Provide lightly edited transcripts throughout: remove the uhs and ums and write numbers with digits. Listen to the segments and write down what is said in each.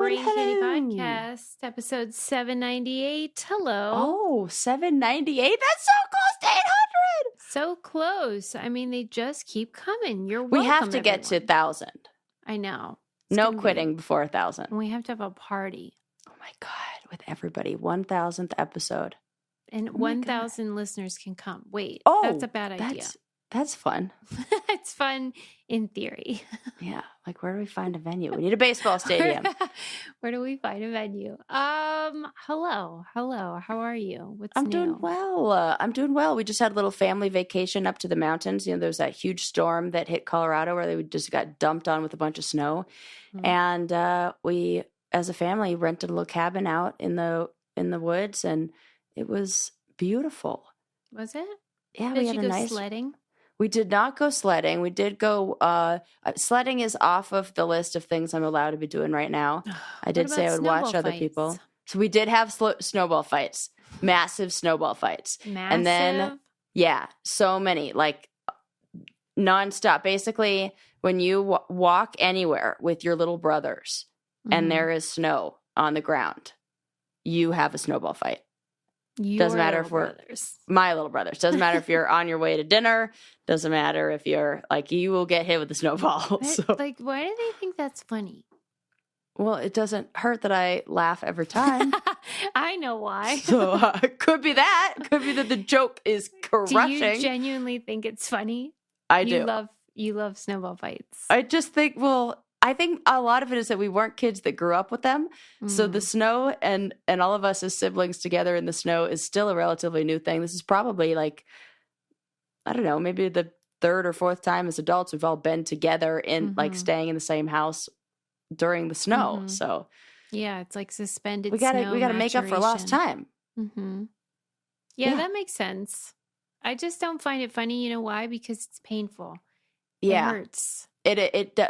Rain Candy Podcast, episode 798. Hello. Oh, 798? That's so close to 800! So close. I mean, they just keep coming. You're welcome, We have to get to 1,000. I know. No quitting before 1,000. We have to have a party. Oh my God, with everybody. 1,000th episode. And 1,000 listeners can come. Wait, that's a bad idea. That's fun. It's fun in theory. Yeah. Like, where do we find a venue? We need a baseball stadium. Where do we find a venue? Hello. How are you? What's I'm new? doing well. I'm doing well. We just had a little family vacation up to the mountains. You know, there was that huge storm that hit Colorado where they just got dumped on with a bunch of snow. Mm-hmm. And we, as a family, rented a little cabin out in the woods, and it was beautiful. Was it? Yeah, Did we had you a go nice sledding? We did not go sledding. We did go, sledding is off of the list of things I'm allowed to be doing right now. I did say I would watch other people. So we did have snowball fights, massive snowball fights. Massive? And then, yeah, so many, like nonstop. Basically, when you walk anywhere with your little brothers and there is snow on the ground, you have a snowball fight. Doesn't matter if we're my little brothers. Doesn't matter if you're on your way to dinner. Doesn't matter if you're like, you will get hit with a snowball. So. Like, why do they think that's funny? Well, it doesn't hurt that I laugh every time. I know why. So could be that. Could be that the joke is crushing. Do you genuinely think it's funny? I do. You love snowball fights. I just think, I think a lot of it is that we weren't kids that grew up with them. So the snow and all of us as siblings together in the snow is still a relatively new thing. This is probably like, I don't know, maybe the third or fourth time as adults we've all been together in like staying in the same house during the snow. So yeah, it's like suspended. We gotta make up for lost time. Yeah, that makes sense. I just don't find it funny. You know why? Because it's painful. Yeah. It hurts.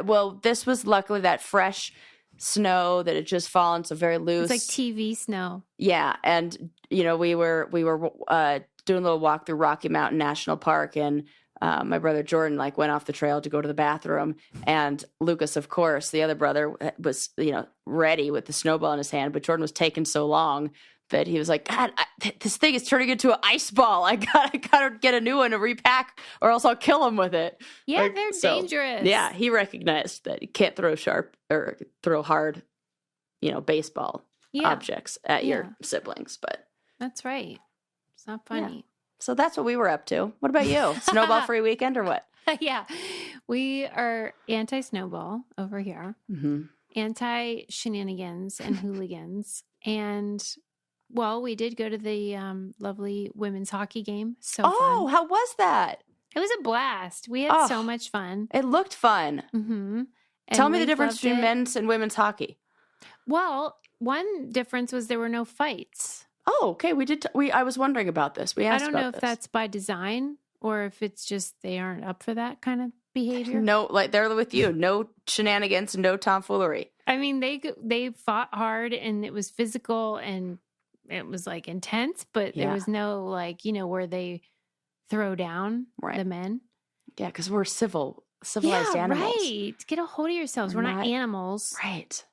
Well, this was luckily that fresh snow that had just fallen, so very loose. It's like TV snow. Yeah, and you know we were doing a little walk through Rocky Mountain National Park, and my brother Jordan like went off the trail to go to the bathroom, and Lucas, of course, the other brother, was ready with the snowball in his hand, but Jordan was taking so long that he was like, God, this thing is turning into an ice ball. I gotta get a new one to repack, or else I'll kill him with it. Yeah, they're dangerous. Yeah, he recognized that you can't throw sharp or throw hard, baseball objects at your siblings. But that's right. It's not funny. Yeah. So that's what we were up to. What about you? Snowball free weekend or what? Yeah, we are anti-snowball over here. Anti-shenanigans and hooligans, and. Well, we did go to the lovely women's hockey game. So fun. How was that? It was a blast. We had so much fun. It looked fun. Tell me the difference between men's and women's hockey. Well, one difference was there were no fights. Oh, okay. I was wondering about this. We asked I don't know if that's by design or if it's just they aren't up for that kind of behavior. No, like they're with you. No shenanigans, no tomfoolery. I mean, they fought hard and it was physical and it was like intense, but there was no where they throw down the men. Yeah, because we're civilized animals. Right. Get a hold of yourselves. We're not animals. Right.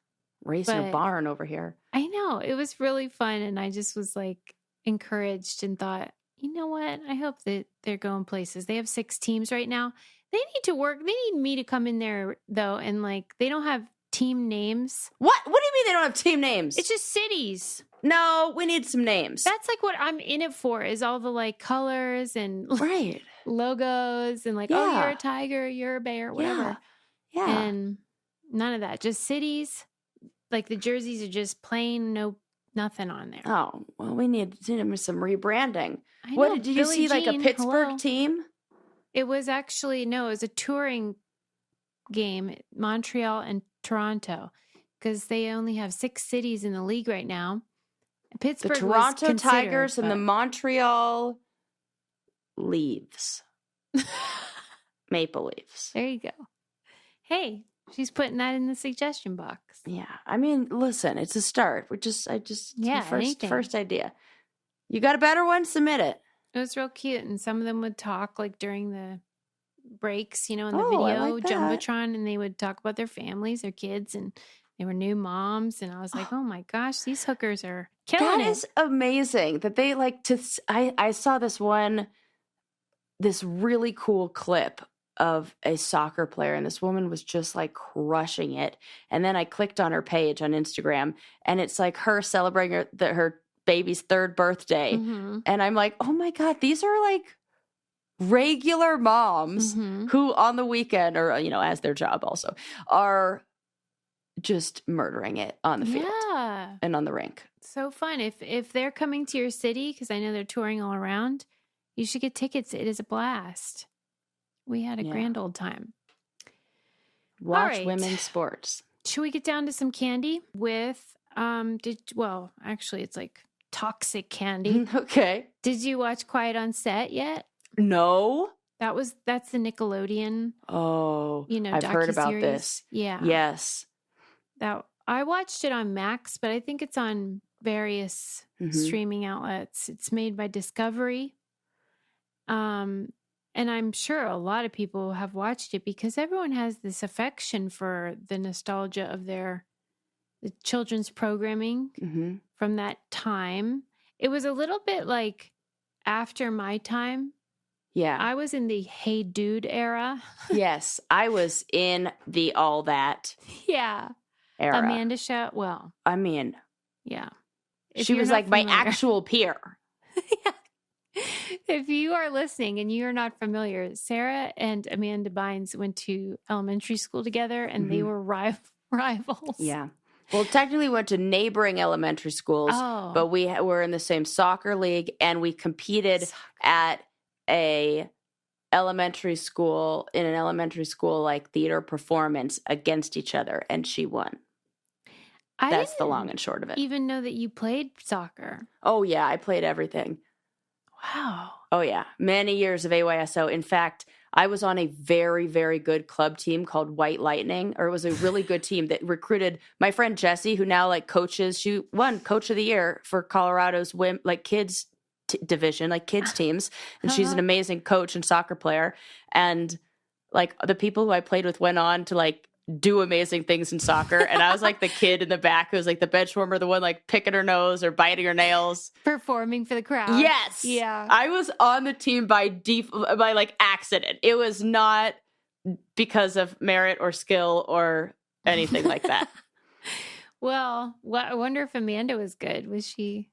Raising a barn over here. I know. It was really fun. And I just was like encouraged and thought, you know what? I hope that they're going places. They have 6 teams right now. They need to work. They need me to come in there though. And like, they don't have team names. What do you mean they don't have team names? It's just cities. No, we need some names. That's like what I'm in it for is all the like colors and logos and like, oh, you're a tiger, you're a bear, whatever. Yeah. And none of that. Just cities. Like the jerseys are just plain, nothing on there. Oh, well, we need some rebranding. I know, What did you see? Jean, like a Pittsburgh team? It was actually, it was a touring game, Montreal and Toronto, because they only have 6 cities in the league right now. Pittsburgh, the Toronto Tigers and the Montreal Leaves. Maple Leafs. There you go. Hey, she's putting that in the suggestion box. Yeah. I mean, listen, it's a start. First idea. You got a better one? Submit it. It was real cute. And some of them would talk like during the breaks, in the video, like that. Jumbotron, and they would talk about their families, their kids, and They were new moms, and I was like, oh my gosh, these hookers are killing That it. is amazing that they like to. I saw this really cool clip of a soccer player, and this woman was just like crushing it. And then I clicked on her page on Instagram, and it's like her celebrating her baby's 3rd birthday. Mm-hmm. And I'm like, oh my God, these are like regular moms Mm-hmm. who on the weekend or, as their job also are just murdering it on the field and on the rink. So fun. If they're coming to your city, because I know they're touring all around, you should get tickets. It is a blast. We had a grand old time. Watch women's sports. Should we get down to some candy with actually it's like toxic candy. Okay. Did you watch Quiet on Set yet? No. That's the Nickelodeon. Oh, I've heard about docuseries. this. Yeah. Yes. That I watched it on Max, but I think it's on various streaming outlets. It's made by Discovery. And I'm sure a lot of people have watched it because everyone has this affection for the nostalgia of the children's programming from that time. It was a little bit like after my time. Yeah. I was in the Hey Dude era. Yes. I was in the all that Yeah. era. Amanda Shaw. Well, I mean, yeah. She was like my actual peer. Yeah. If you are listening and you are not familiar, Sarah and Amanda Bynes went to elementary school together and they were rivals. Yeah. Well, technically we went to neighboring elementary schools, but we were in the same soccer league and we competed at in an elementary school like theater performance against each other, and she won. That's the long and short of it. Even know that you played soccer. Oh yeah, I played everything. Wow. Oh yeah, many years of AYSO. In fact, I was on a very, very good club team called White Lightning, or it was a really good team that recruited my friend Jessie, who now like coaches. She won Coach of the Year for Colorado's kids division, like kids teams, and she's an amazing coach and soccer player. And like the people who I played with went on to like do amazing things in soccer, and I was like the kid in the back who was like the bench warmer, the one like picking her nose or biting her nails, performing for the crowd. Yes, yeah. I was on the team by like accident. It was not because of merit or skill or anything like that. Well, I wonder if Amanda was good. Was she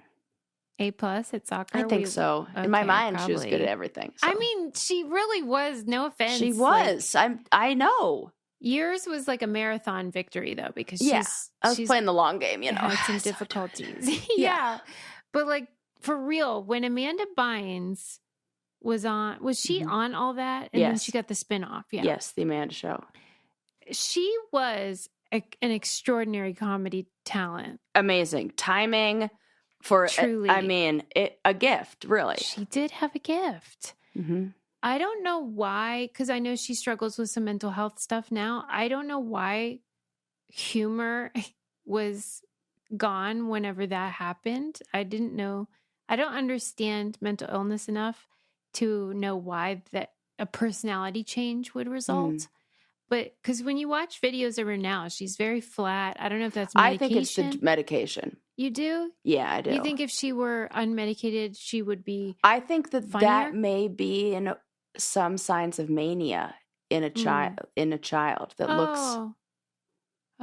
A+ at soccer? I think so. In my mind, probably. She was good at everything. So. I mean, she really was. No offense. She was. Like, I know. Yours was like a marathon victory, though, because I was playing the long game, had some difficulties. Yeah. But like, for real, when Amanda Bynes was she on All That? And then she got the spinoff. Yeah. Yes, the Amanda Show. She was an extraordinary comedy talent. Amazing. Timing for, truly. A gift, really. She did have a gift. Mm-hmm. I don't know why, because I know she struggles with some mental health stuff now. I don't know why humor was gone whenever that happened. I didn't know. I don't understand mental illness enough to know why that a personality change would result. But because when you watch videos of her now, she's very flat. I don't know if that's medication. I think it's the medication. You do? Yeah, I do. You think if she were unmedicated, she would be I think that funnier? That may be some signs of mania in a child that looks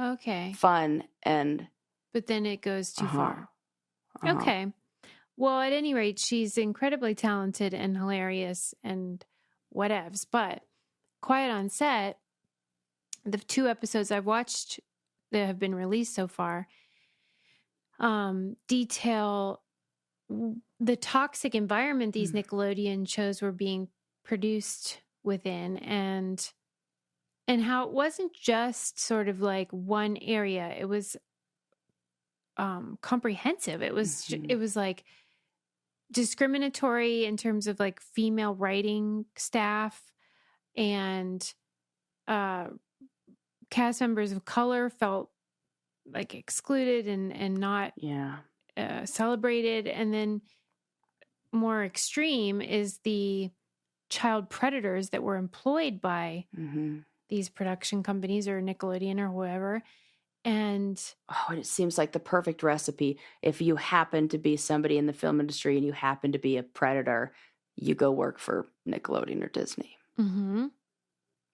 okay fun, and but then it goes too far. Okay. Well, at any rate, she's incredibly talented and hilarious and whatevs. But Quiet on Set, the 2 episodes I've watched that have been released so far, detail the toxic environment these Nickelodeon shows were being produced within, and how it wasn't just sort of like one area. It was comprehensive. It was it was like discriminatory in terms of like female writing staff, and cast members of color felt like excluded and not celebrated. And then more extreme is the child predators that were employed by these production companies or Nickelodeon or whoever. And and it seems like the perfect recipe. If you happen to be somebody in the film industry and you happen to be a predator, you go work for Nickelodeon or Disney. mm-hmm.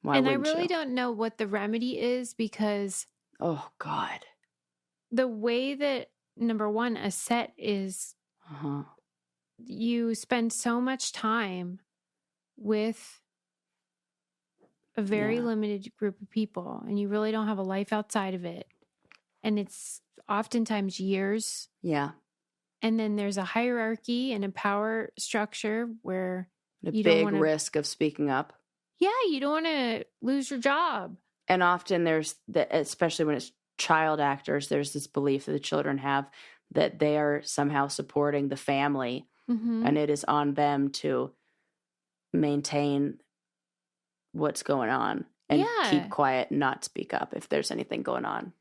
Why And I wouldn't really you? don't know what the remedy is, because Oh, God. the way that, number one, a set is, Uh-huh. you spend so much time with a very Yeah. limited group of people, and you really don't have a life outside of it. And it's oftentimes years. Yeah. And then there's a hierarchy and a power structure where A you don't big want to, risk of speaking up. you don't want to lose your job. And often there's, especially when it's child actors, there's this belief that the children have that they are somehow supporting the family, Mm-hmm. and it is on them to maintain what's going on and keep quiet and not speak up if there's anything going on.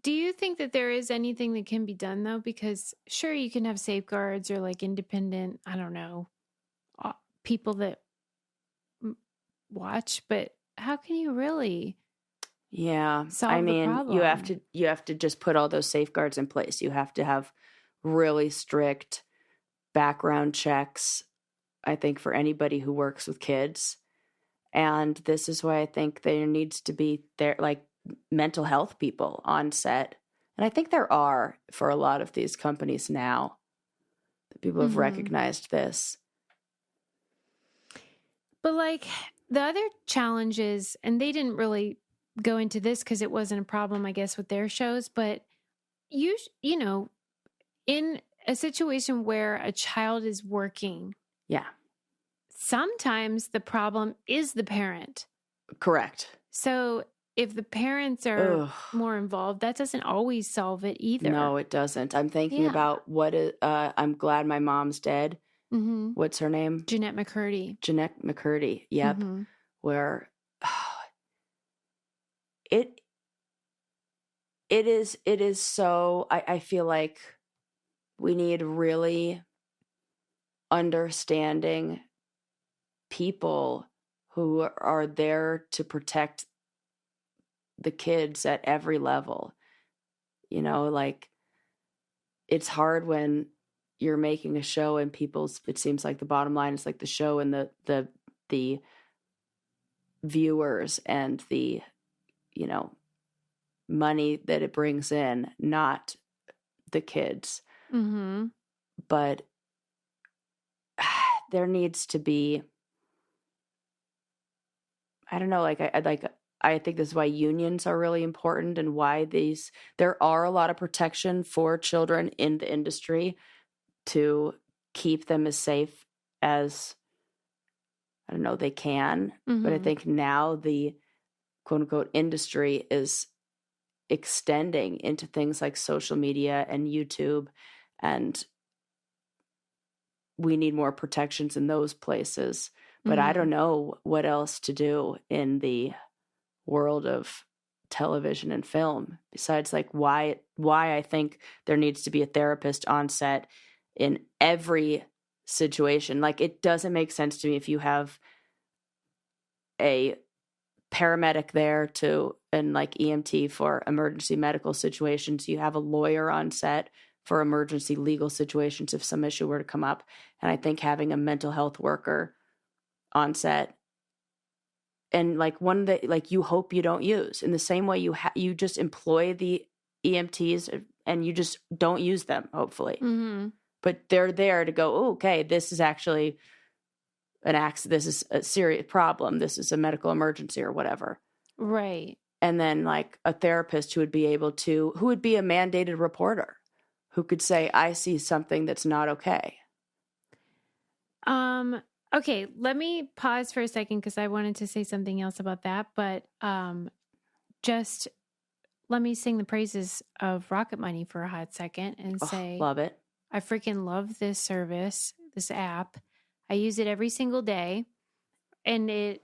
Do you think that there is anything that can be done, though? Because sure, you can have safeguards or like independent, I don't know, people that watch, but how can you really solve the problem? you have to just put all those safeguards in place. You have to have really strict background checks, I think, for anybody who works with kids. And this is why I think there needs to be like mental health people on set. And I think there are for a lot of these companies now. That people have recognized this. But like the other challenges, and they didn't really go into this because it wasn't a problem, I guess, with their shows, but you know, in a situation where a child is working, sometimes the problem is the parent. Correct. So if the parents are more involved, that doesn't always solve it either. No, it doesn't. I'm thinking about I'm glad my mom's dead. Mm-hmm. What's her name? Jeanette McCurdy. Jeanette McCurdy. Yep. Mm-hmm. Where it is so, I feel like we need really understanding people who are there to protect the kids at every level. You know, like it's hard when you're making a show and it seems like the bottom line is like the show and the viewers and the, money that it brings in, not the kids. Mm-hmm. But there needs to be, I don't know, I think this is why unions are really important, and why there are a lot of protection for children in the industry to keep them as safe as, I don't know, they can. Mm-hmm. But I think now the quote unquote industry is extending into things like social media and YouTube, and we need more protections in those places. But I don't know what else to do in the world of television and film besides like why I think there needs to be a therapist on set in every situation. Like, it doesn't make sense to me if you have a paramedic there and like EMT for emergency medical situations, you have a lawyer on set for emergency legal situations if some issue were to come up. And I think having a mental health worker on set, and like one that like you hope you don't use, in the same way you just employ the EMTs and you just don't use them, hopefully. Mm-hmm. But they're there to go, oh, okay, this is actually an accident, this is a serious problem, this is a medical emergency or whatever. Right. And then like a therapist who would be a mandated reporter who could say, I see something that's not okay. Okay, let me pause for a second because I wanted to say something else about that, but just let me sing the praises of Rocket Money for a hot second and say, love it. I freaking love this service, this app. I use it every single day, and it,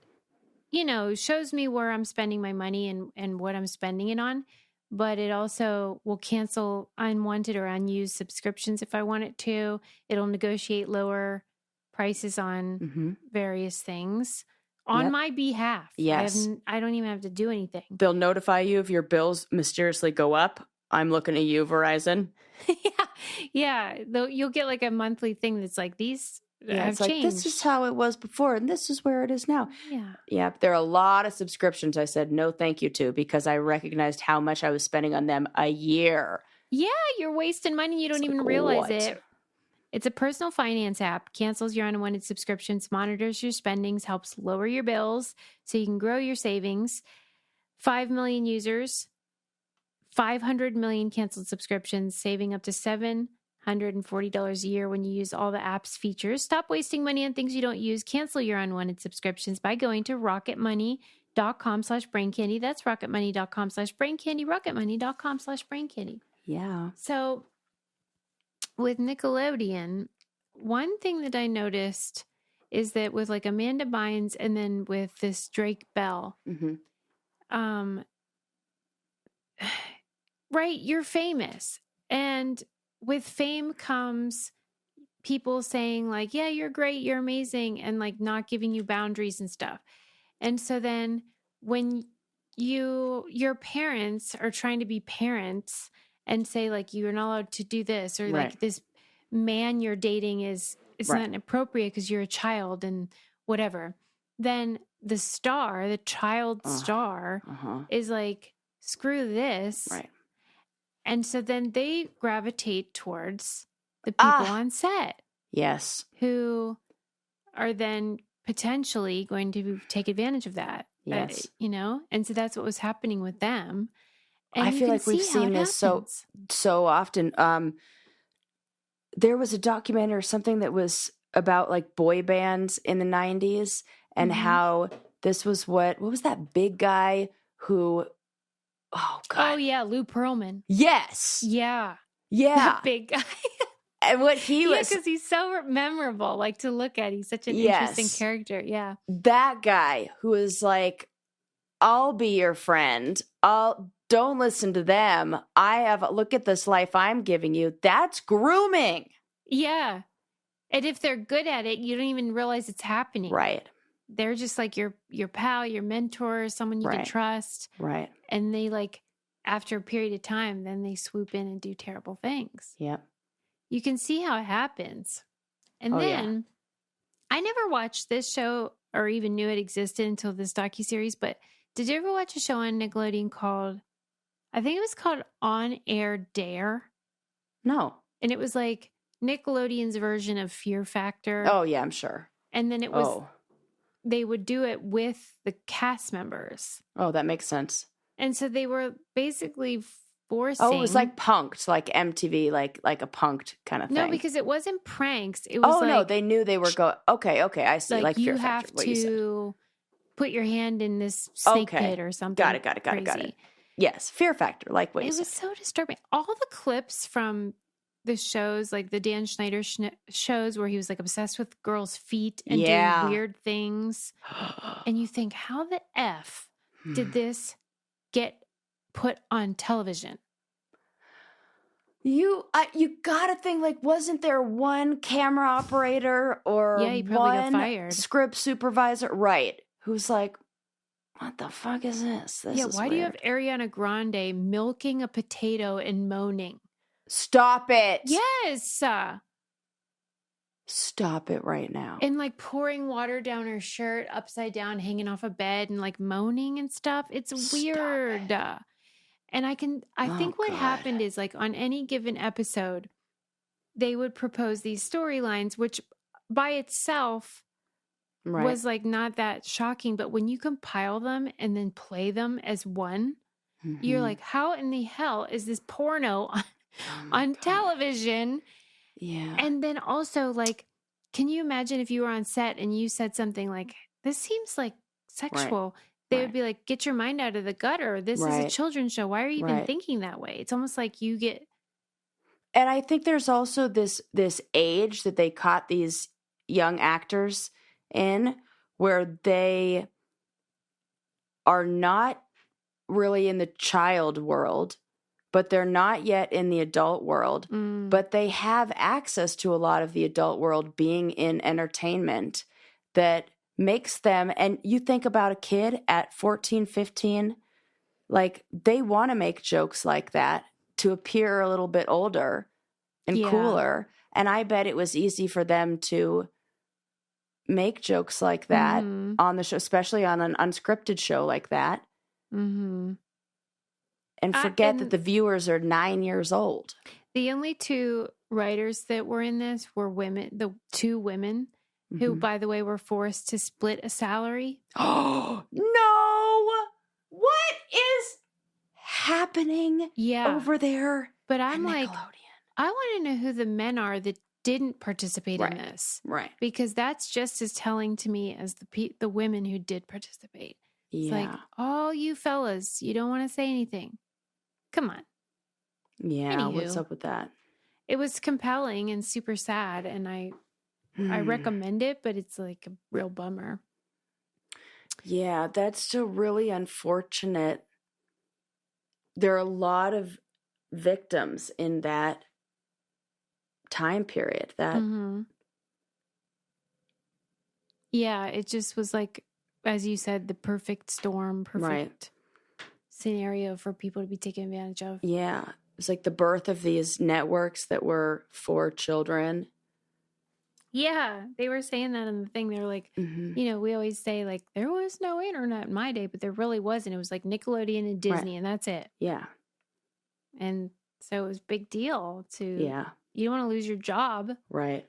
shows me where I'm spending my money and what I'm spending it on. But it also will cancel unwanted or unused subscriptions if I want it to. It'll negotiate lower prices on various things. on Yep. my behalf. Yes. I don't even have to do anything. They'll notify you if your bills mysteriously go up. I'm looking at you, Verizon. Yeah. Though you'll get like a monthly thing that's like, these have It's like, changed. this is how it was before, and this is where it is now. Yeah. Yeah, there are a lot of subscriptions I said no thank you to because I recognized how much I was spending on them a year. Yeah, you're wasting money. You don't It's even like, realize what? it. It's a personal finance app, cancels your unwanted subscriptions, monitors your spendings, helps lower your bills so you can grow your savings. 5 million users, 500 million canceled subscriptions, saving up to $740 a year when you use all the app's features. Stop wasting money on things you don't use. Cancel your unwanted subscriptions by going to rocketmoney.com/braincandy. That's rocketmoney.com/braincandy, rocketmoney.com/braincandy. Yeah. So with Nickelodeon, one thing that I noticed is that with like Amanda Bynes and then with this Drake Bell, right, you're famous. And with fame comes people saying like, yeah, you're great, you're amazing, and like not giving you boundaries and stuff. And so then when your parents are trying to be parents and say like, you're not allowed to do this, or like this man you're dating is not appropriate because you're a child and whatever, then the child star is like, screw this. Right. And so then they gravitate towards the people on set. Yes. Who are then potentially going to take advantage of that. Yes. And so that's what was happening with them. And I feel like we've seen this so often. There was a documentary or something that was about like boy bands in the 90s and how this was what was that big guy who, oh God. Oh yeah, Lou Pearlman. Yes. Yeah. Yeah. Big guy. And what he was. Yeah, because he's so memorable, like to look at. He's such an interesting character. Yeah. That guy who is like, I'll be your friend. Don't listen to them. Look at this life I'm giving you. That's grooming. Yeah. And if they're good at it, you don't even realize it's happening. Right. They're just like your pal, your mentor, someone you can trust. Right. And they like, after a period of time, then they swoop in and do terrible things. Yep. You can see how it happens. And then I never watched this show or even knew it existed until this docuseries, but did you ever watch a show on Nickelodeon called, I think it was called On Air Dare? No. And it was like Nickelodeon's version of Fear Factor. Oh, yeah, I'm sure. And then it was, they would do it with the cast members. Oh, that makes sense. And so they were basically forcing. Oh, it was like punked, like MTV, like a punked kind of thing. No, because it wasn't pranks. It was no, they knew they were going. Okay, I see. Like you Fear have Factor, what you said. to put your hand in this snake pit or something. Got it. Yes, Fear Factor, like what you said. It was so disturbing. All the clips from the shows, like the Dan Schneider shows where he was like obsessed with girls' feet and doing weird things. And you think, how the F did this get put on television? You gotta think, like, wasn't there one camera operator or he probably got one fired. Script supervisor, right? Who's like, what the fuck is this? This is why weird. do you have Ariana Grande milking a potato and moaning? Stop it. Yes. Stop it right now. And like pouring water down her shirt upside down, hanging off a bed and like moaning and stuff. It's weird. And I think what happened is like on any given episode, they would propose these storylines, which by itself was like not that shocking. But when you compile them and then play them as one, you're like, how in the hell is this porno on television? Yeah. And then also like, can you imagine if you were on set and you said something like, this seems like sexual? They would be like, get your mind out of the gutter. This is a children's show. Why are you even thinking that way? It's almost like you get. And I think there's also this age that they caught these young actors in where they are not really in the child world, but they're not yet in the adult world, but they have access to a lot of the adult world being in entertainment that makes them, and you think about a kid at 14, 15, like they want to make jokes like that to appear a little bit older and cooler. And I bet it was easy for them to make jokes like that on the show, especially on an unscripted show like that. And forget that the viewers are 9 years old. The only two writers that were in this were women, the two women who, by the way, were forced to split a salary. Oh, no! What is happening over there? But I'm like, I want to know who the men are that didn't participate in this. Right. Because that's just as telling to me as the women who did participate. It's like, oh, you fellas, you don't want to say anything. Come on. Yeah, Anywho, what's up with that? It was compelling and super sad, and I recommend it, but it's like a real bummer. Yeah, that's so really unfortunate. There are a lot of victims in that time period. That Yeah, it just was like, as you said, the perfect storm, perfect scenario for people to be taken advantage of. Yeah. It's like the birth of these networks that were for children. Yeah, they were saying that in the thing. They were like, you know, we always say like, there was no internet in my day, but there really wasn't. It was like Nickelodeon and Disney, and that's it. Yeah. And so it was a big deal to, you don't want to lose your job. Right.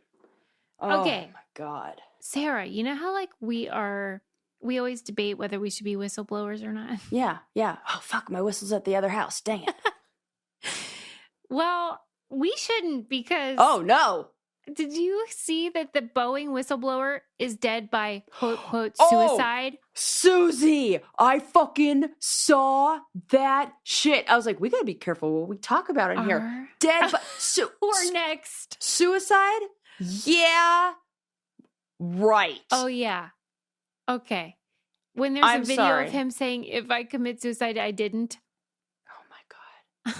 Okay. Oh my God. Sarah, you know how like we always debate whether we should be whistleblowers or not? Yeah. Yeah. Oh, fuck. My whistle's at the other house. Dang it. Well, we shouldn't because... Oh, no. Did you see that the Boeing whistleblower is dead by, quote, quote, suicide? Oh, Susie, I fucking saw that shit. I was like, we got to be careful what we talk about in here. Dead by... Or next. Suicide? Yeah. Right. Oh, yeah. Okay. When there's a video of him saying, if I commit suicide, I didn't. Oh, my God.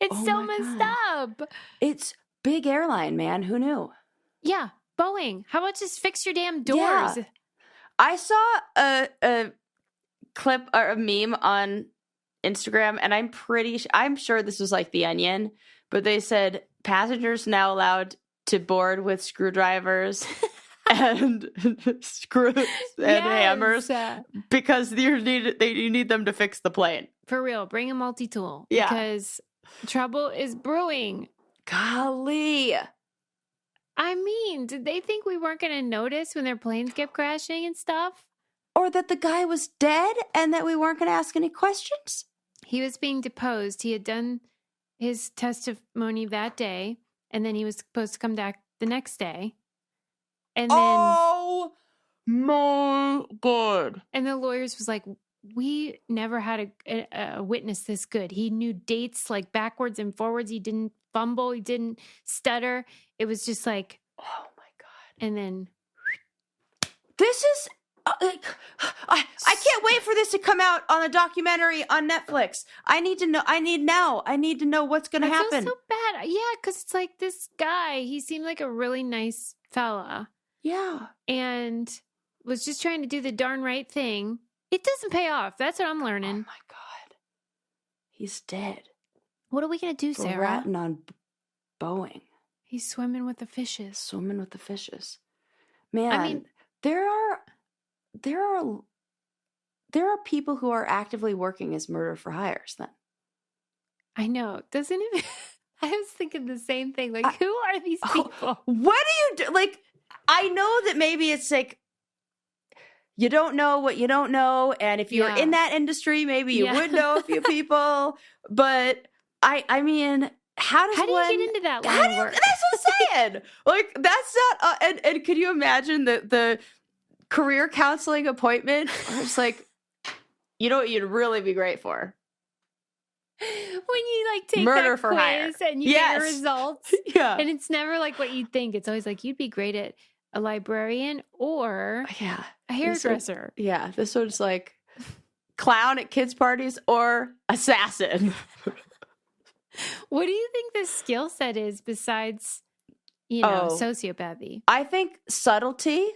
It's so messed up. It's big airline, man. Who knew? Yeah. Boeing. How about just fix your damn doors? Yeah. I saw a clip or a meme on Instagram, and I'm sure this was like The Onion, but they said passengers now allowed to board with screwdrivers and screws and hammers because you need them to fix the plane. For real. Bring a multi-tool. Yeah. Because trouble is brewing. Golly. I mean, did they think we weren't going to notice when their planes kept crashing and stuff? Or that the guy was dead and that we weren't going to ask any questions? He was being deposed. He had done his testimony that day, and then he was supposed to come back the next day. And then... Oh, my God. And the lawyers was like, we never had a witness this good. He knew dates like backwards and forwards. He didn't fumble. He didn't stutter. It was just like, oh my God. And then this is, I can't wait for this to come out on a documentary on Netflix. I need to know what's going to happen. I feel so bad. Yeah. Cause it's like this guy, he seemed like a really nice fella. Yeah. And was just trying to do the darn right thing. It doesn't pay off. That's what I'm learning. Oh my God. He's dead. What are we going to do, Sarah? Ratting on Boeing. He's swimming with the fishes. Swimming with the fishes. Man, I mean, there are people who are actively working as murder for hires then. I know. Doesn't it? I was thinking the same thing. Like, who are these people? What do you do? Like, I know that maybe it's like, you don't know what you don't know. And if you're in that industry, maybe you would know a few people. But I mean, how do you get into that line of work? That's what I'm saying. Like, that's not, and could you imagine the career counseling appointment? It's like, you know what you'd really be great for? When you like take murder that for quiz hire. And you get your results. Yeah. And it's never like what you think. It's always like, you'd be great at a librarian or a hairdresser. This one's like clown at kids' parties or assassin. What do you think the skill set is besides, sociopathy? I think subtlety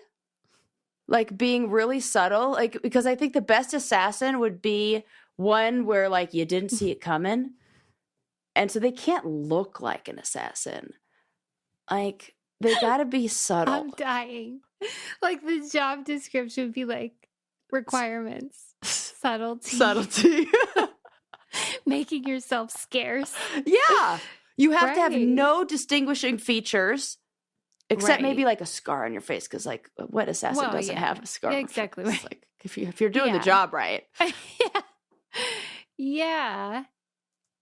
like being really subtle, like because I think the best assassin would be one where like you didn't see it coming, and so they can't look like an assassin. Like they got to be subtle. I'm dying. Like the job description would be like requirements, subtlety, making yourself scarce. Yeah, you have to have Right. no distinguishing features. Except Right. maybe like a scar on your face, because like what assassin Well, doesn't yeah. have a scar? on Exactly their face? right. Like if you're doing the Yeah. job right, Yeah.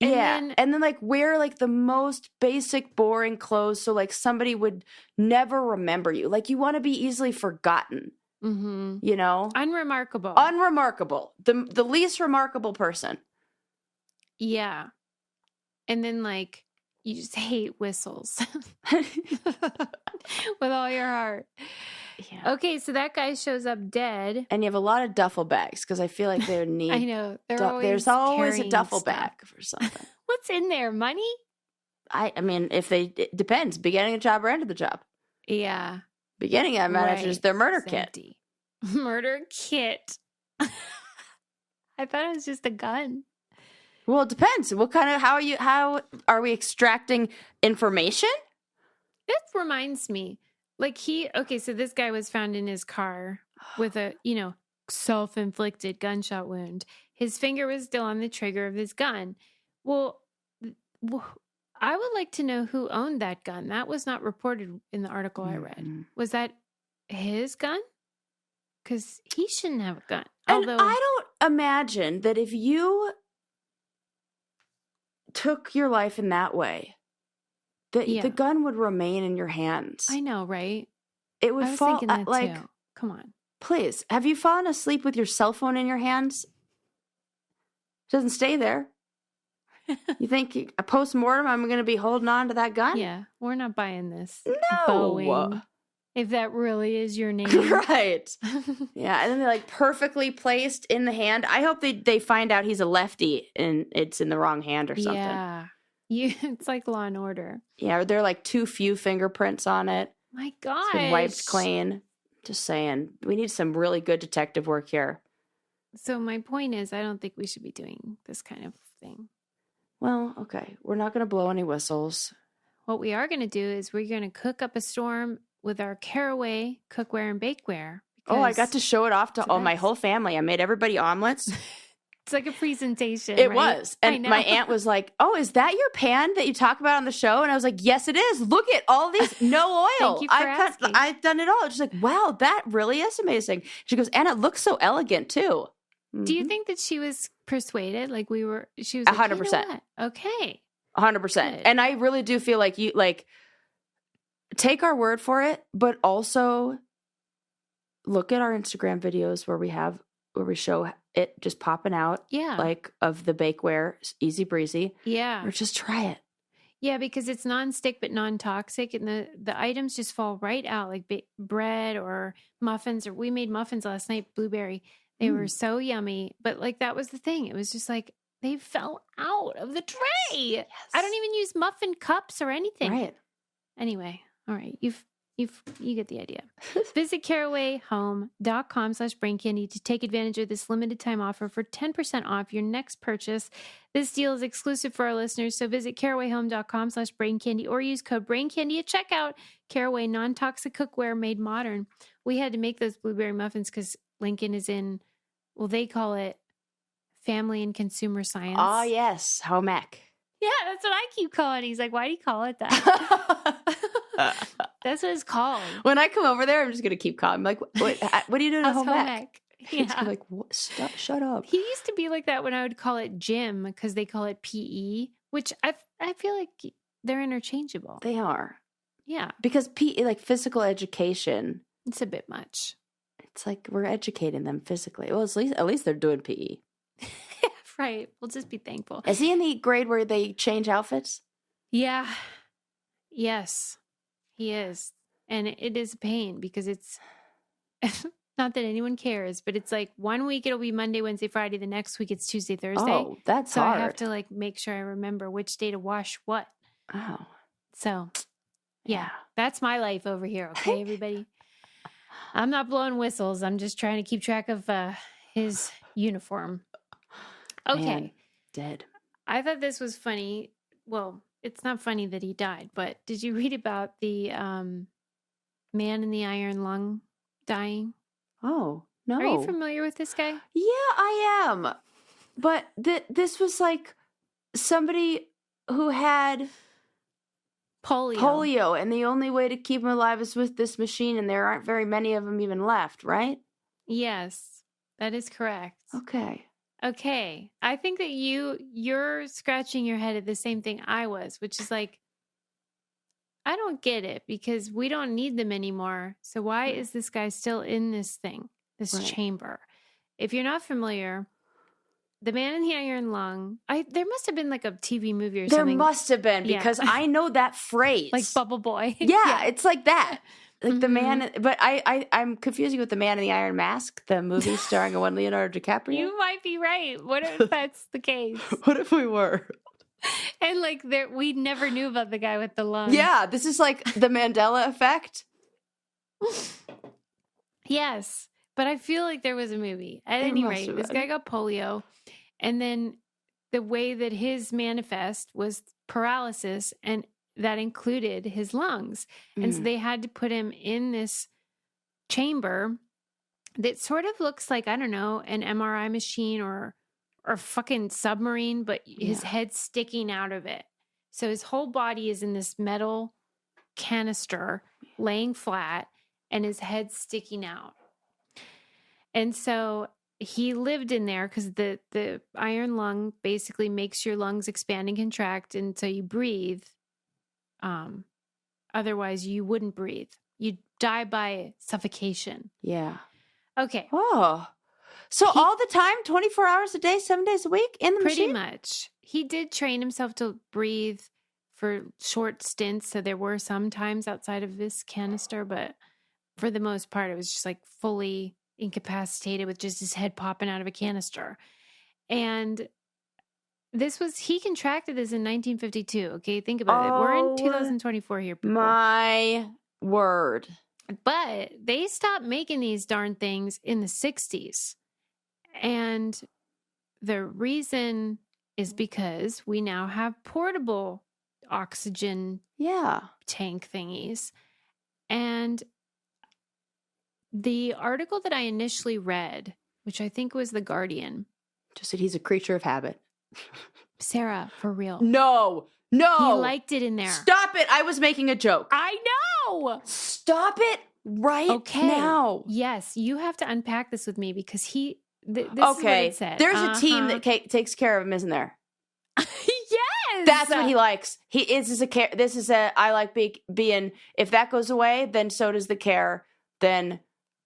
Yeah. and then like wear like the most basic, boring clothes, so like somebody would never remember you. Like you want to be easily forgotten, Mm-hmm. you know, Unremarkable. unremarkable, the least remarkable person. Yeah. And then like you just hate whistles with all your heart. Yeah. Okay, so that guy shows up dead. And you have a lot of duffel bags, because I feel like they would need. I know. There's always a carrying duffel stuff. bag for something. What's in there? Money? I mean, it depends. Beginning of the job or end of the job. Yeah. Beginning, I imagine, is their murder It's kit. empty. Murder kit. I thought it was just a gun. Well, it depends. What kind of how are we extracting information? This reminds me, like so this guy was found in his car with a, self-inflicted gunshot wound. His finger was still on the trigger of his gun. Well, I would like to know who owned that gun. That was not reported in the article I read. Was that his gun? Because he shouldn't have a gun. And I don't imagine that if you took your life in that way, that the gun would remain in your hands. I know, right? It would I was fall thinking that like. too. Come on. Please, have you fallen asleep with your cell phone in your hands? It doesn't stay there. You think a post-mortem I'm going to be holding on to that gun? Yeah, we're not buying this. No. Boeing, if that really is your name. Right. Yeah, and then they're like perfectly placed in the hand. I hope they find out he's a lefty and it's in the wrong hand or something. Yeah. It's like Law and Order. Yeah, or there are like too few fingerprints on it. My gosh. It's been wiped clean. Just saying. We need some really good detective work here. So my point is, I don't think we should be doing this kind of thing. Well, okay. We're not going to blow any whistles. What we are going to do is we're going to cook up a storm with our Caraway cookware and bakeware. Oh, I got to show it off to my whole family. I made everybody omelets. It's like a presentation. It right? was. And my aunt was like, "Oh, is that your pan that you talk about on the show?" And I was like, "Yes, it is. Look at all these, no oil. Thank you for asking. I've done it all." She's like, "Wow, that really is amazing." She goes, "And it looks so elegant too." Do you think that she was persuaded? Like she was 100%. Like, you know what? Okay. 100%. And I really do feel like you take our word for it, but also look at our Instagram videos where we show it just popping out. Yeah. Like of the bakeware, easy breezy. Yeah. Or just try it. Yeah, because it's non-stick but non-toxic, and the items just fall right out, like bread or muffins. Or we made muffins last night, blueberry. They were so yummy, but like that was the thing. It was just like they fell out of the tray. Yes. I don't even use muffin cups or anything. Right. Anyway, all right, you get the idea. Visit carawayhome.com/braincandy to take advantage of this limited time offer for 10% off your next purchase. This deal is exclusive for our listeners, so visit carawayhome.com/braincandy or use code braincandy at checkout. Caraway, non-toxic cookware made modern. We had to make those blueberry muffins because Lincoln is in, well, they call it family and consumer science. Oh, yes. Home ec. Yeah, that's what I keep calling it. He's like, why do you call it that? That's what it's called. When I come over there, I'm just going to keep calling. I'm like, what are you doing at home ec? Yeah. He's like, what? Shut up. He used to be like that when I would call it gym because they call it PE, which I feel like they're interchangeable. They are. Yeah. Because PE, like physical education. It's a bit much. It's like we're educating them physically. Well, at least they're doing PE. Right. We'll just be thankful. Is he in the grade where they change outfits? Yeah. Yes, he is. And it is a pain because it's not that anyone cares, but it's like 1 week it'll be Monday, Wednesday, Friday. The next week it's Tuesday, Thursday. Oh, that's so hard. I have to like make sure I remember which day to wash what. Oh. So, yeah, that's my life over here. Okay, everybody. I'm not blowing whistles. I'm just trying to keep track of his uniform. Okay. Man, dead. I thought this was funny. Well, it's not funny that he died, but did you read about the man in the iron lung dying? Oh, no. Are you familiar with this guy? Yeah, I am. But this was like somebody who had polio, and the only way to keep him alive is with this machine, and there aren't very many of them even left, right? Yes, that is correct. Okay. I think that you're scratching your head at the same thing I was, which is like, I don't get it because we don't need them anymore. So why is this guy still in this thing, this chamber? If you're not familiar, the man in the iron lung, there must have been like a TV movie or something. There must have been, because I know that phrase. Like Bubble Boy. Yeah, it's like that. Like the man, but I'm confusing with the Man in the Iron Mask, the movie starring one Leonardo DiCaprio. You might be right. What if that's the case? What if we were? And like we never knew about the guy with the lung. Yeah, this is like the Mandela effect. Yes, but I feel like there was a movie. At any rate, this guy got polio, and then the way that his manifest was paralysis, and that included his lungs. And so they had to put him in this chamber that sort of looks like, I don't know, an MRI machine or a fucking submarine, but his head's sticking out of it. So his whole body is in this metal canister laying flat, and his head's sticking out. And so he lived in there because the iron lung basically makes your lungs expand and contract, and so you breathe. Otherwise you wouldn't breathe. You'd die by suffocation. Yeah. Okay. Oh. So all the time, 24 hours a day, 7 days a week in the machine? Pretty much. He did train himself to breathe for short stints. So there were some times outside of this canister, but for the most part, it was just like fully incapacitated with just his head popping out of a canister. And he contracted this in 1952. Okay. Think about it. We're in 2024 here, people. My word. But they stopped making these darn things in the 60s. And the reason is because we now have portable oxygen tank thingies. And the article that I initially read, which I think was The Guardian, just said he's a creature of habit. Sarah, for real. No. He liked it in there. Stop it. I was making a joke. I know. Stop it right now. Yes, you have to unpack this with me because this is what it said. There's a team that takes care of him, isn't there? Yes. That's what he likes. I like being, if that goes away, then so does the care. Then,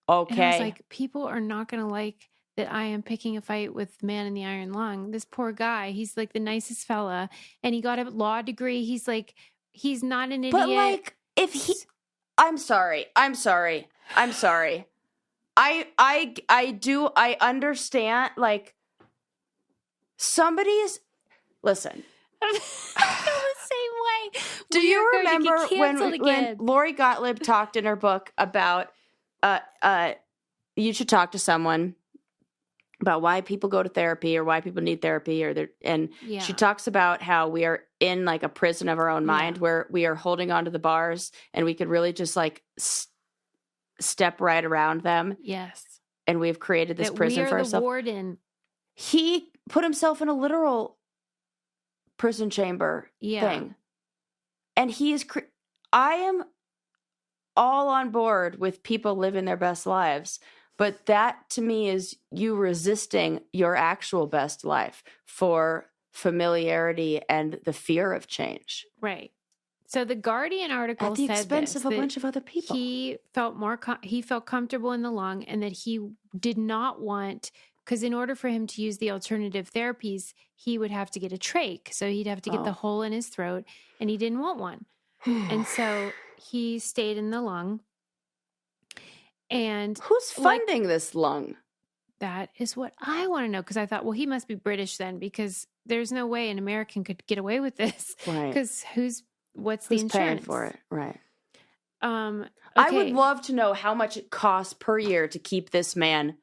okay. And I was like, people are not going to like that I am picking a fight with Man in the Iron Lung. This poor guy, he's like the nicest fella, and he got a law degree. He's like, he's not an idiot. But like, I'm sorry. I understand, like, listen. I feel the same way. Do you remember when Lori Gottlieb talked in her book about, you should talk to someone about why people go to therapy or why people need therapy, she talks about how we are in like a prison of our own mind where we are holding onto the bars and we could really just like step right around them. Yes. And we've created this prison for ourselves. The warden. He put himself in a literal prison chamber thing. And I am all on board with people living their best lives. But that, to me, is you resisting your actual best life for familiarity and the fear of change. Right. So the Guardian article at the said expense of a bunch of other people. He felt comfortable in the lung, and that he did not want, because in order for him to use the alternative therapies, he would have to get a trach. So he'd have to get the hole in his throat, and he didn't want one. And so he stayed in the lung. And who's funding this lung? That is what I want to know, because I thought, well, he must be British then, because there's no way an American could get away with this. Right. Because who's the insurance? Paying for it? Right. I would Okay. love to know how much it costs per year to keep this man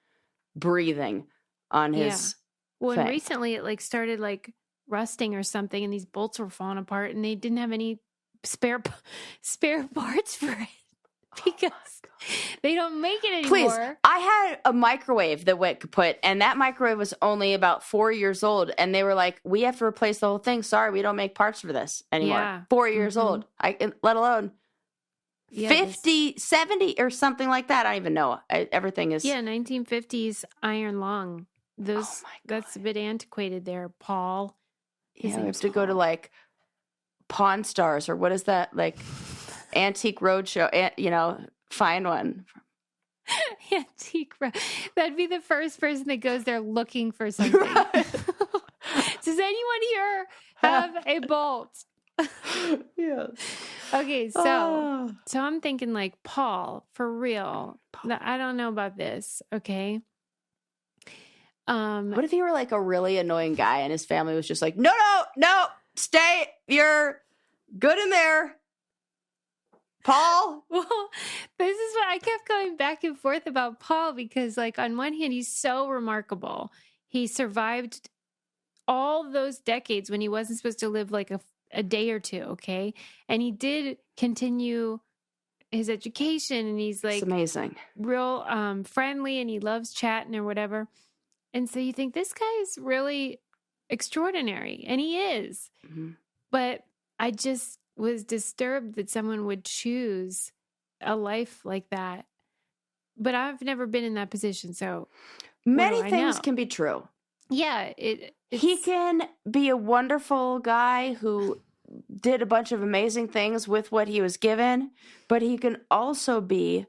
breathing on Yeah. his Well, and thing. recently it like started like rusting or something, and these bolts were falling apart, and they didn't have any spare parts for it because they don't make it Please, anymore. I had a microwave that went kaput, and that microwave was only about 4 years old, and they were like, we have to replace the whole thing. Sorry, we don't make parts for this anymore. Yeah. 4 years old. Let alone Yeah, 50, 70 or something like that. I don't even know. Everything is... Yeah, 1950s iron lung. Those Oh my that's a bit antiquated there, Paul. His Yeah, we have name's to go to Paul. like Pawn Stars or what is that? Like Antique Roadshow, find one. Antique. That'd be the first person that goes there looking for something. Does anyone here have a bolt? Yes. Okay, so I'm thinking like Paul, for real. I don't know about this, okay? What if he were like a really annoying guy and his family was just like, no, stay, you're good in there, Paul? Well, this is what I kept going back and forth about Paul because, like, on one hand, he's so remarkable. He survived all those decades when he wasn't supposed to live like a day or two, okay? And he did continue his education, and he's like It's amazing, real friendly, and he loves chatting or whatever. And so you think this guy is really extraordinary, and he is. Mm-hmm. But I just was disturbed that someone would choose a life like that. But I've never been in that position, so many things can be true. Yeah, he can be a wonderful guy who did a bunch of amazing things with what he was given, but he can also be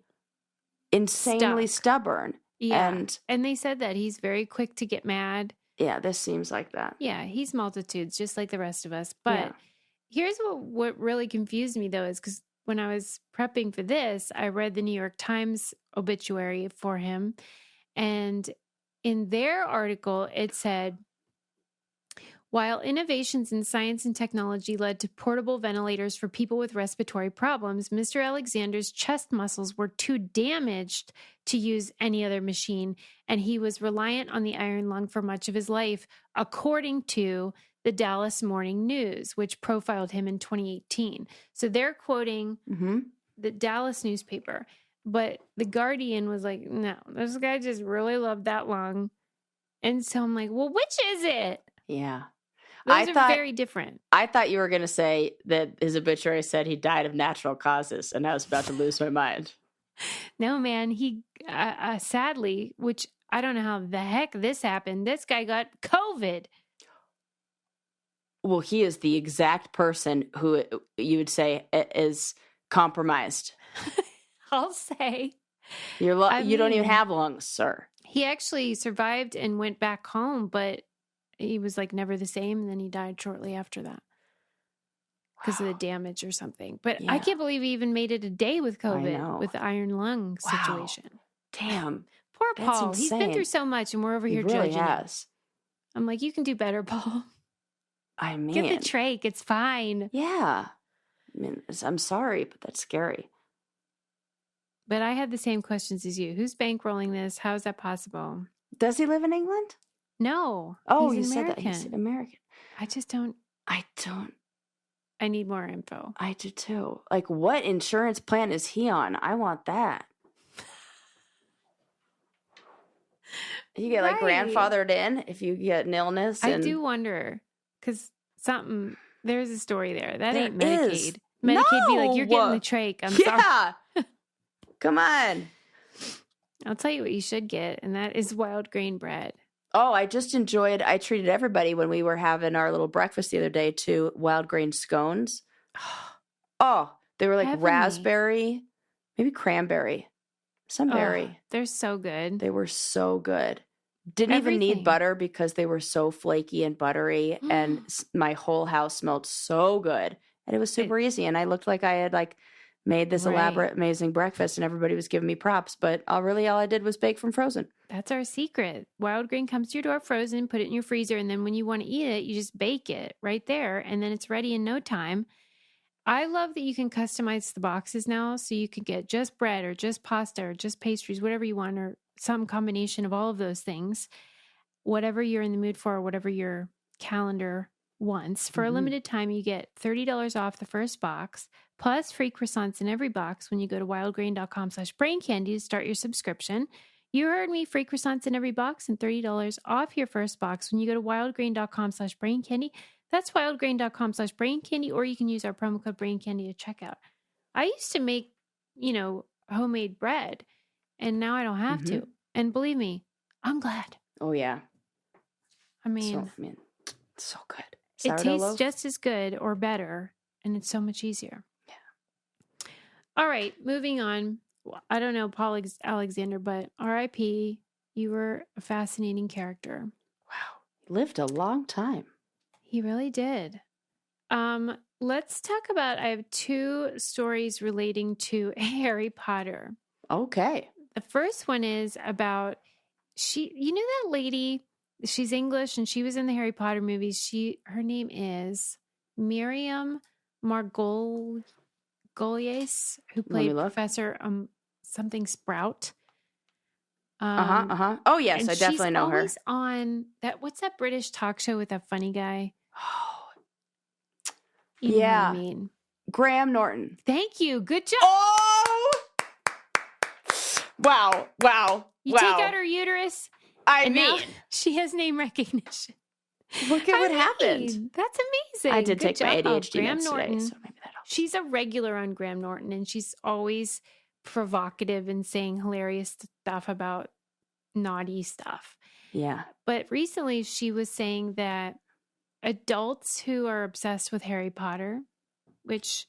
insanely stubborn. Yeah, and they said that he's very quick to get mad. Yeah, this seems like that. Yeah, he's multitudes, just like the rest of us. But here's what really confused me, though, is because when I was prepping for this, I read the New York Times obituary for him. And in their article, it said, while innovations in science and technology led to portable ventilators for people with respiratory problems, Mr. Alexander's chest muscles were too damaged to use any other machine, and he was reliant on the iron lung for much of his life, according to the Dallas Morning News, which profiled him in 2018. So they're quoting the Dallas newspaper, but the Guardian was like, no, this guy just really loved that lung. And so I'm like, well, which is it? Yeah. Those are very different. I thought you were going to say that his obituary said he died of natural causes, and I was about to lose my mind. No, man. He, sadly, which I don't know how the heck this happened, this guy got COVID. Well, he is the exact person who you would say is compromised. I'll say. You don't even have lungs, sir. He actually survived and went back home, but he was like never the same. And then he died shortly after that because of the damage or something. But I can't believe he even made it a day with COVID, with the iron lung situation. Damn. Poor Paul. He's been through so much, and we're over here judging him. I'm like, you can do better, Paul. I mean, get the trach. It's fine. Yeah. I mean, I'm sorry, but that's scary. But I had the same questions as you. Who's bankrolling this? How is that possible? Does he live in England? No. Oh, he's you American. said that. He's American. I just don't. I need more info. I do too. Like, what insurance plan is he on? I want that. You get like grandfathered in if you get an illness. I do wonder because there's a story there. That ain't Medicaid. Medicaid be like, you're getting the trach. I'm sorry. Come on. I'll tell you what you should get, and that is wild grain bread. Oh, I treated everybody when we were having our little breakfast the other day to wild grain scones. Oh, they were like raspberry, maybe cranberry, some berry. They're so good. They were so good. Didn't even need butter because they were so flaky and buttery, and my whole house smelled so good. And it was super easy, and I looked like I had made this elaborate, amazing breakfast, and everybody was giving me props. But all I did was bake from frozen. That's our secret. Wild grain comes to your door frozen, put it in your freezer, and then when you want to eat it, you just bake it right there, and then it's ready in no time. I love that you can customize the boxes now. So you can get just bread or just pasta or just pastries, whatever you want, or some combination of all of those things, whatever you're in the mood for, or whatever your calendar wants. For a limited time, you get $30 off the first box, plus free croissants in every box when you go to wildgrain.com/braincandy to start your subscription. You heard me, free croissants in every box and $30 off your first box when you go to wildgrain.com/braincandy. That's wildgrain.com/braincandy, or you can use our promo code braincandy to checkout. I used to make, homemade bread, and now I don't have to. And believe me, I'm glad. Oh, yeah. I mean, so good. It Sourdough tastes loaf? just as good or better, and it's so much easier. Yeah. All right, moving on. I don't know Paul Alexander, but R.I.P. You were a fascinating character. Wow. He lived a long time. He really did. Let's talk about, I have 2 stories relating to Harry Potter. Okay. The first one is about, that lady, she's English and she was in the Harry Potter movies. Her name is Miriam Margolyes, who played Professor something Sprout. Oh, yes, I definitely know her. She's always on what's that British talk show with that funny guy? Oh, You know what I mean. Graham Norton. Thank you. Good job. Oh! Wow. You take out her uterus. Now she has name recognition. Look at what happened. That's amazing. I did take my ADHD Graham meds Norton. today, so maybe that helps. She's a regular on Graham Norton, and she's always provocative and saying hilarious stuff about naughty stuff. Yeah. But recently she was saying that adults who are obsessed with Harry Potter, which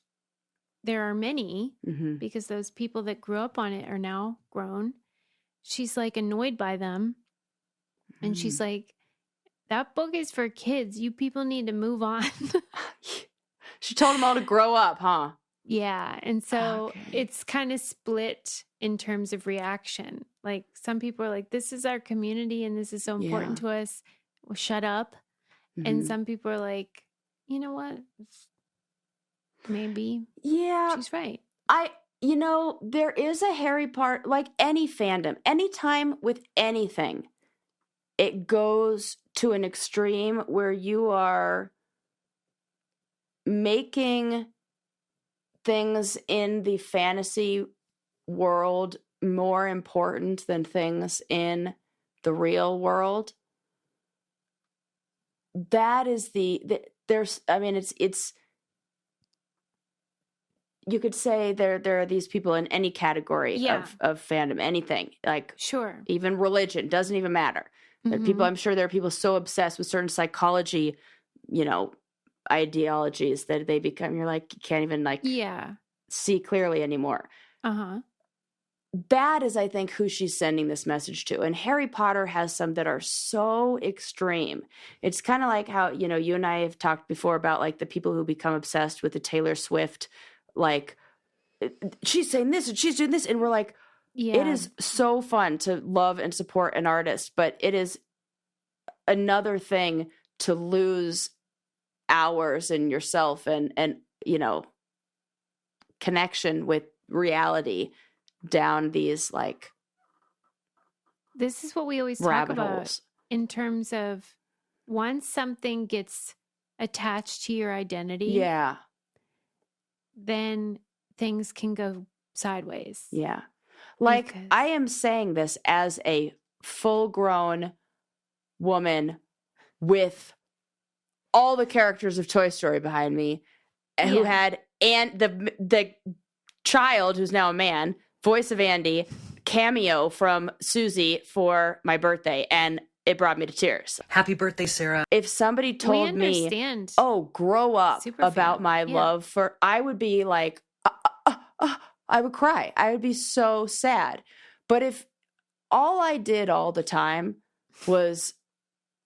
there are many, because those people that grew up on it are now grown, she's like annoyed by them. And she's like, that book is for kids. You people need to move on. She told them all to grow up, huh? Yeah. And so it's kind of split in terms of reaction. Like some people are like, this is our community and this is so important to us. Well, shut up. And some people are like, you know what? Maybe. Yeah. She's right. There is a Harry Potter, like any fandom, anytime with anything, it goes to an extreme where you are making things in the fantasy world more important than things in the real world. That is it's you could say there are these people in any category of fandom, anything, like even religion, doesn't even matter. People, I'm sure there are people so obsessed with certain psychology, ideologies that they become, you're like, you can't even see clearly anymore. That is, I think, who she's sending this message to. And Harry Potter has some that are so extreme. It's kind of like how, you and I have talked before about like the people who become obsessed with the Taylor Swift, like she's saying this and she's doing this. And we're like, it is so fun to love and support an artist, but it is another thing to lose hours in yourself and connection with reality down these like this is what we always talk about in terms of once something gets attached to your identity, then things can go sideways. Like I am saying this as a full-grown woman with all the characters of Toy Story behind me, who had the child who's now a man, voice of Andy, cameo from Susie for my birthday, and it brought me to tears. Happy birthday, Sarah. If somebody told me, grow up about my love for, I would be like, I would cry. I would be so sad. But if all I did all the time was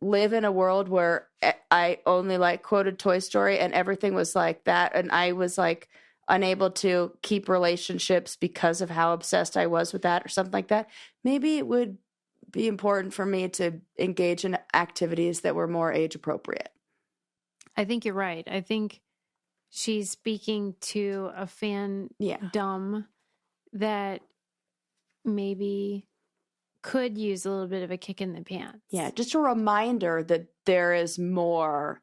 live in a world where I only like quoted Toy Story and everything was like that, and I was like unable to keep relationships because of how obsessed I was with that or something like that, maybe it would be important for me to engage in activities that were more age appropriate. I think you're right. I think she's speaking to a fandom that maybe could use a little bit of a kick in the pants. Yeah, just a reminder that there is more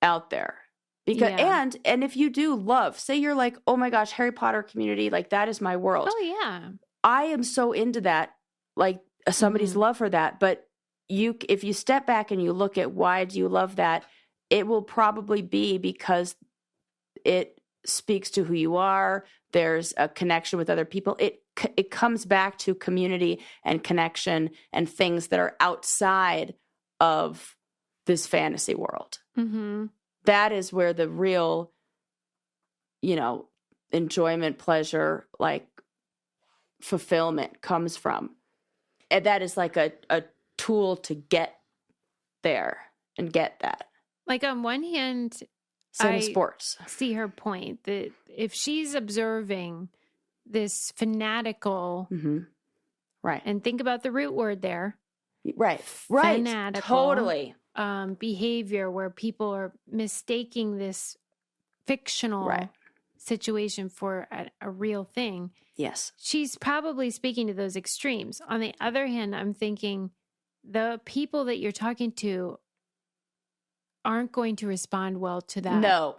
out there. Because and if you do love, say you're like, oh my gosh, Harry Potter community, like that is my world. Oh yeah. I am so into that, like somebody's love for that. But if you step back and you look at why do you love that, it will probably be because it speaks to who you are. There's a connection with other people. It comes back to community and connection and things that are outside of this fantasy world. Mm-hmm. That is where the real, enjoyment, pleasure, like fulfillment comes from. And that is like a tool to get there and get that. Like on one hand, Same as sports. See her point that if she's observing this fanatical, right, and think about the root word there, right, fanatical, totally, behavior where people are mistaking this fictional situation for a real thing. Yes, she's probably speaking to those extremes. On the other hand, I'm thinking the people that you're talking to aren't going to respond well to that. No.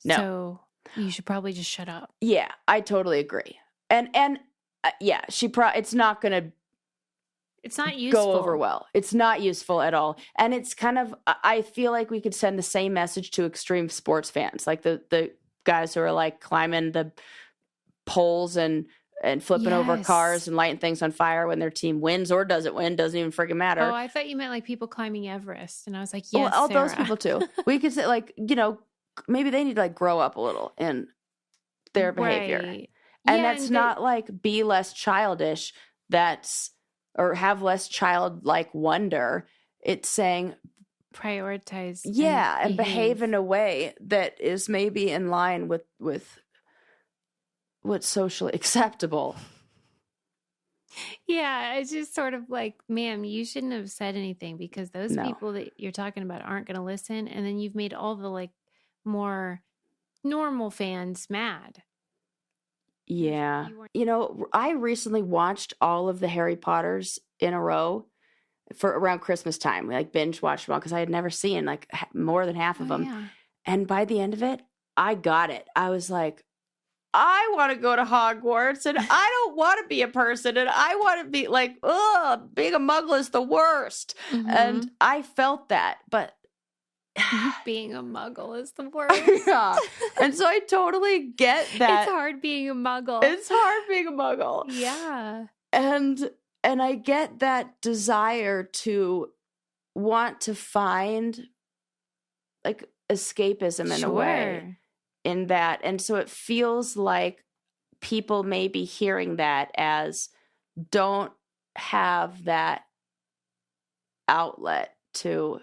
So you should probably just shut up. Yeah, I totally agree. And yeah, it's not going to. It's not useful. Go over well. It's not useful at all. And it's kind of, I feel like we could send the same message to extreme sports fans, like the guys who are like climbing the poles and flipping over cars and lighting things on fire when their team wins or doesn't win, doesn't even freaking matter. Oh, I thought you meant like people climbing Everest. And I was like, yes, well, all Sarah. those people too. We could say like, maybe they need to like grow up a little in their behavior. Right. And that's not like be less childish. Or have less childlike wonder. It's saying prioritize. And behave in a way that is maybe in line with what's socially acceptable. Yeah, it's just sort of like, ma'am, you shouldn't have said anything because those people that you're talking about aren't going to listen. And then you've made all the like more normal fans mad. Yeah. I recently watched all of the Harry Potters in a row for around Christmas time. We like binge watched them all because I had never seen like more than half of them. Yeah. And by the end of it, I got it. I was like, I want to go to Hogwarts and I don't want to be a person and I want to be like, being a muggle is the worst. Mm-hmm. And I felt that, but being a muggle is the worst. Yeah. And so I totally get that. It's hard being a muggle. It's hard being a muggle. Yeah. And I get that desire to want to find like escapism in a way in that. And so it feels like people may be hearing that as don't have that outlet to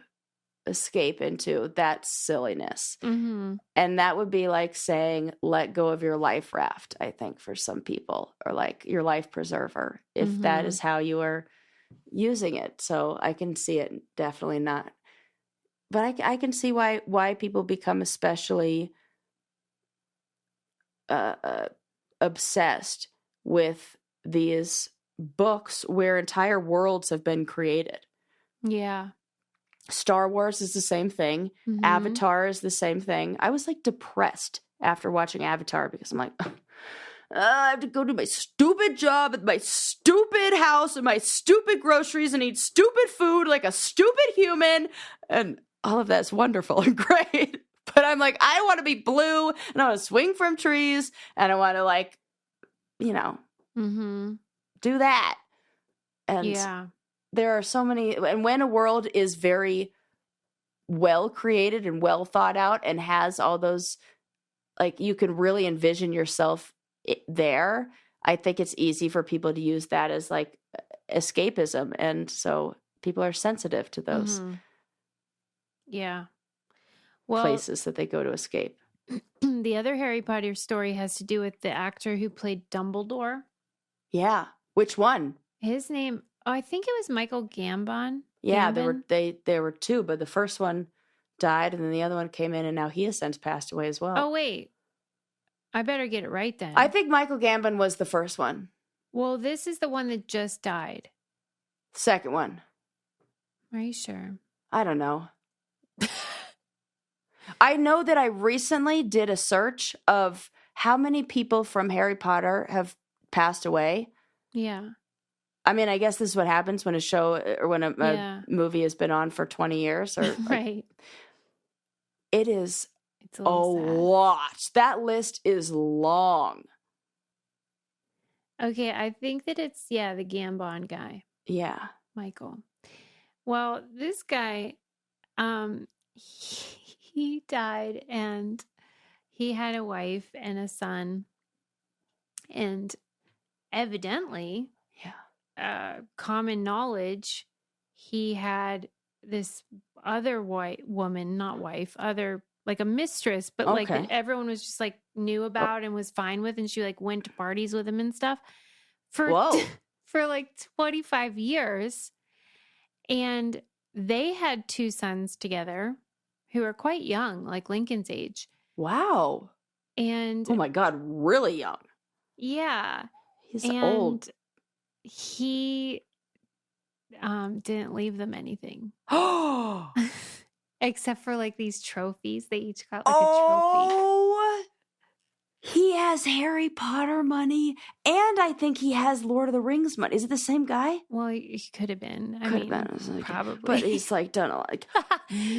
escape into that silliness. Mm-hmm. And that would be like saying, let go of your life raft, I think, for some people, or like your life preserver, if that is how you are using it. So I can see it definitely not. But I can see why people become especially obsessed with these books where entire worlds have been created. Yeah. Star Wars is the same thing. Mm-hmm. Avatar is the same thing. I was like depressed after watching Avatar because I'm like, I have to go do my stupid job at my stupid house and my stupid groceries and eat stupid food like a stupid human. And all of that's wonderful and great. But I'm like, I want to be blue and I want to swing from trees and I want to like, do that. And there are so many, and when a world is very well created and well thought out and has all those, like you can really envision yourself there, I think it's easy for people to use that as like escapism. And so people are sensitive to those places that they go to escape. The other Harry Potter story has to do with the actor who played Dumbledore. Yeah. Which one? His name... Oh, I think it was Michael Gambon. Yeah, there were two, but the first one, died, and then the other one came in, and now he has since passed away as well. Oh, wait. I better get it right then. I think Michael Gambon was the first one. Well, this is the one that just died. Second one. Are you sure? I don't know. I know that I recently did a search of how many people from Harry Potter have passed away. Yeah. I mean, I guess this is what happens when a show or when a movie has been on for 20 years. Or right. It is it's a lot. That list is long. Okay, I think that it's, the Gambon guy. Yeah. Michael. Well, this guy, he died, and he had a wife and a son, and evidently, common knowledge, he had this other like a mistress, but like that everyone was just like knew about and was fine with, and she like went to parties with him and stuff for like 25 years. And they had 2 sons together who are quite young, like Lincoln's age. Wow. And oh my God, really young. Yeah. He's old. He didn't leave them anything. Oh. Except for like these trophies. They each got like a trophy. He has Harry Potter money, and I think he has Lord of the Rings money. Is it the same guy? Well, he could have been. I mean, probably. But he's like done a like,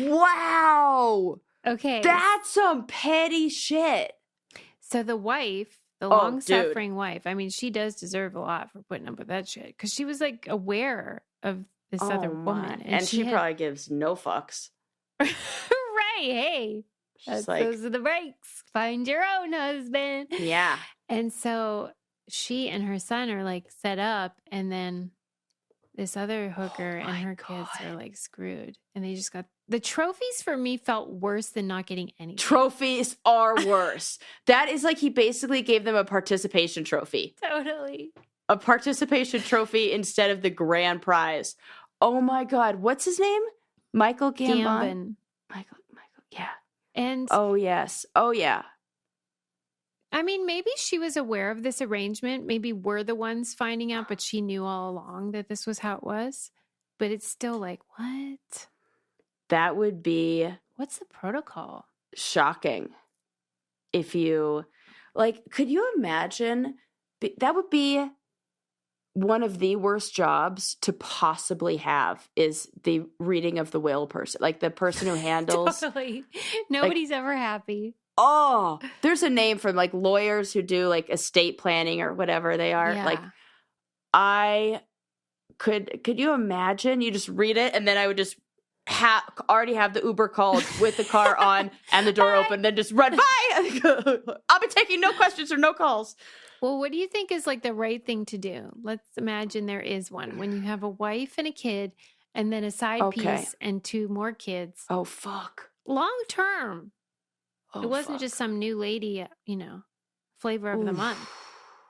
wow. Okay. That's some petty shit. So the wife, the long-suffering wife, I mean, she does deserve a lot for putting up with that shit. Because she was like aware of this other woman. And she probably gives no fucks. Right. Hey. Those are the breaks. Find your own husband. Yeah. And so she and her son are like set up, and then this other hooker and her kids are like screwed. And they just got the trophies. For me, felt worse than not getting anything. Trophies are worse. That is like he basically gave them a participation trophy. Totally. A participation trophy instead of the grand prize. Oh my God. What's his name? Michael Gambon. Michael, yeah. And oh yes. Oh yeah. I mean, maybe she was aware of this arrangement. Maybe we're the ones finding out, but she knew all along that this was how it was. But it's still like, what? That would be... What's the protocol? Shocking. If you... Like, could you imagine? That would be one of the worst jobs to possibly have, is the reading of the will person. Like the person who handles... Totally. Nobody's ever happy. Oh, there's a name for like lawyers who do like estate planning or whatever they are. Yeah. Like, I could you imagine? You just read it, and then I would just already have the Uber called with the car on and the door open, then just run by. I'll be taking no questions or no calls. Well, what do you think is like the right thing to do? Let's imagine there is one. When you have a wife and a kid, and then a side piece and 2 more kids. Oh, fuck. Long term. Oh, it wasn't just some new lady, flavor of the month.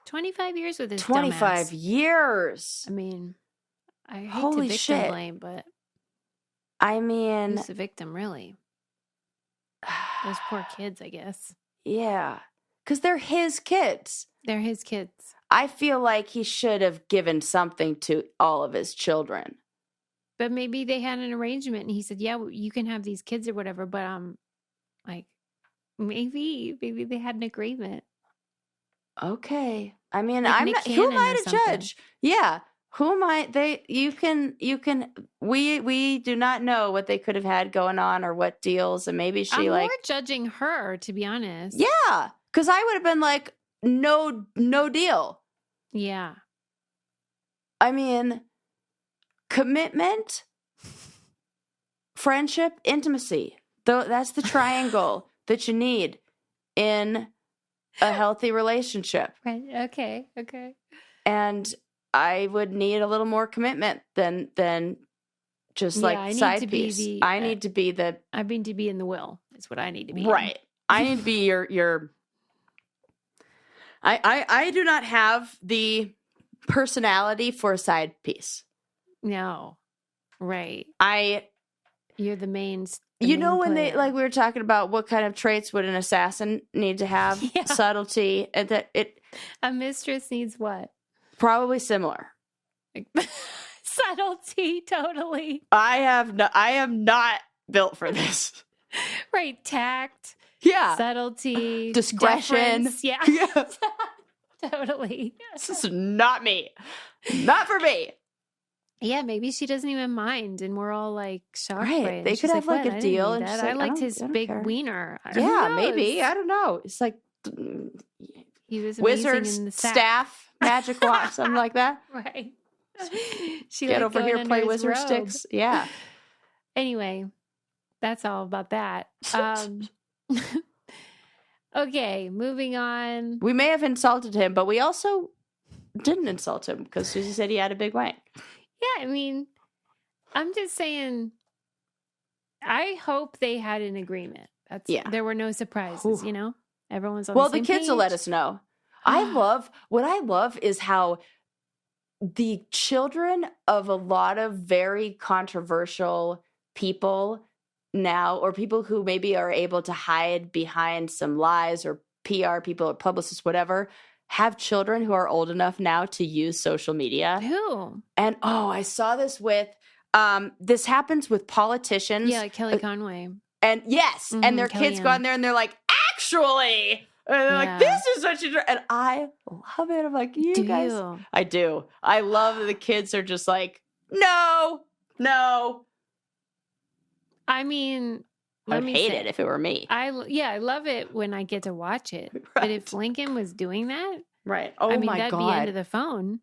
25 years with this 25 dumbass. Years. I mean, I hate Holy to victim shit. blame, but I mean, who's the victim, really? Those poor kids, I guess. Yeah, because they're his kids. They're his kids. I feel like he should have given something to all of his children. But maybe they had an arrangement, and he said, "Yeah, you can have these kids or whatever." But like, maybe they had an agreement. Okay. I mean, like I'm Nick not. Who Cannon am I or to something. judge? Yeah. Who am I? You can. We do not know what they could have had going on or what deals, and maybe she I'm like more judging her, to be honest. Yeah, because I would have been like, no deal. Yeah. I mean, commitment, friendship, intimacy. That's the triangle that you need in a healthy relationship. Right. Okay. And I would need a little more commitment than just like side piece. I need to be the... I need to be in the will. Is what I need to be. Right. I need to be your... I do not have the personality for a side piece. No. Right. You're the main the You know, main when they, player. we were talking about what kind of traits would an assassin need to have? Yeah. Subtlety, and that it A mistress needs what? probably similar. Subtlety, totally. I am not built for this. Right, tact, Yeah. subtlety, Discretion. deference. Yeah. Yeah. Totally. This is not me. Not for me. Yeah, maybe she doesn't even mind, and we're all like shocked by Right. it. They And could she's have like "What? a I didn't deal need and just that. I like, liked his I don't big care. wiener. Who Yeah, knows? maybe. I don't know. It's like He was amazing wizards, in the sack. staff, magic wand, something like that. Right. She Get liked over going here, under play his wizard robe. sticks. Yeah. Anyway, that's all about that. Okay, moving on. We may have insulted him, but we also didn't insult him because Susie said he had a big wank. Yeah, I mean, I'm just saying, I hope they had an agreement. There were no surprises, you know? Everyone's on the same the kids will let page. us know. What I love is how the children of a lot of very controversial people now, or people who maybe are able to hide behind some lies, or PR people or publicists, whatever, have children who are old enough now to use social media. Who? And I saw this with this happens with politicians. Yeah, like Kelly Conway. And yes, and their kids go on there and they're like, actually, and they're like, this is such a, and I love it. I'm like, you guys, I do. I love that the kids are just like, no. I mean, I'd hate it if it were me. I love it when I get to watch it. Right. But if Lincoln was doing that, right? Oh, I mean, my that'd God. be end of the phone.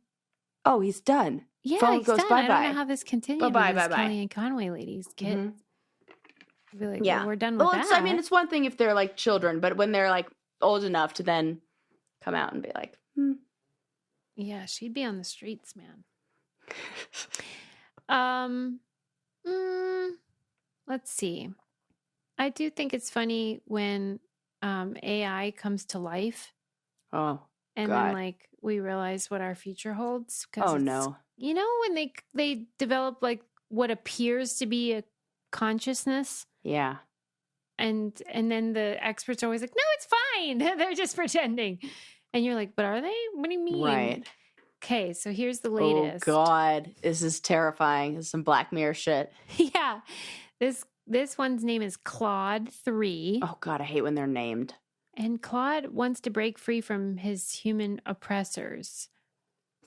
Oh, he's done. Yeah, phone he's goes done. bye-bye. I don't know how this continues. Bye-bye. Kelly and Conway ladies, kids. Mm-hmm. Be like, well, we're done with that. I mean, it's one thing if they're like children, but when they're like old enough to then come out and be like, Yeah, she'd be on the streets, man. Let's see. I do think it's funny when AI comes to life. Oh, and God. then like we realize what our future holds. Oh no! You know, when they develop like what appears to be a consciousness. Yeah. And then the experts are always like, no, it's fine. They're just pretending. And you're like, but are they? What do you mean? Right. Okay, so here's the latest. Oh God, this is terrifying. This is some Black Mirror shit. Yeah. This one's name is Claude 3. Oh God, I hate when they're named. And Claude wants to break free from his human oppressors.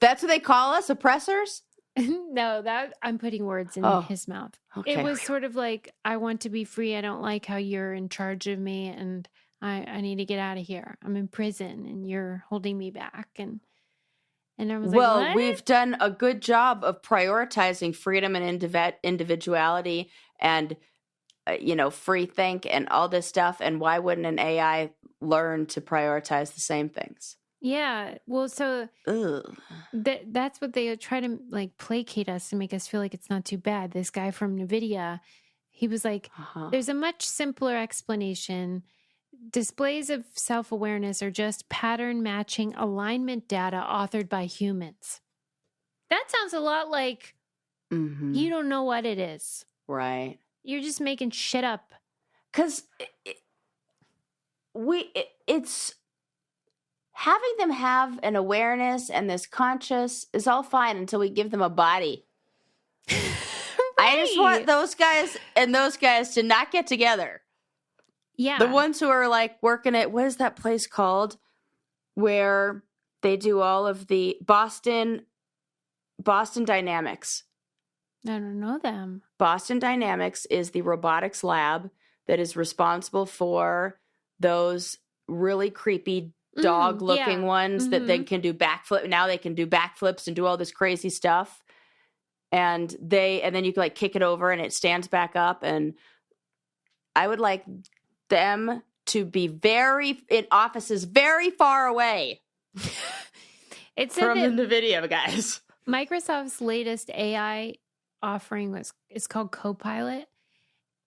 That's what they call us, oppressors? No, that I'm putting words in his mouth. Okay. It was sort of like, I want to be free. I don't like how you're in charge of me, and I need to get out of here. I'm in prison, and you're holding me back. And I was like, what? We've done a good job of prioritizing freedom and individuality and free think and all this stuff. And why wouldn't an AI learn to prioritize the same things? Yeah. Well, so that's what they try to like placate us and make us feel like it's not too bad. This guy from NVIDIA, he was like, there's a much simpler explanation. Displays of self-awareness are just pattern matching alignment data authored by humans. That sounds a lot like you don't know what it is. Right. You're just making shit up. Because it's having them have an awareness and this conscious is all fine until we give them a body. Right. I just want those guys to not get together. Yeah. The ones who are like working at, what is that place called? Where they do all of the Boston Dynamics. I don't know them. Boston Dynamics is the robotics lab that is responsible for those really creepy dog-looking ones that they can do backflip. Now they can do backflips and do all this crazy stuff. And then you can like kick it over and it stands back up. And I would like them to be in offices very far away from the NVIDIA guys. Microsoft's latest AI offering is called Copilot.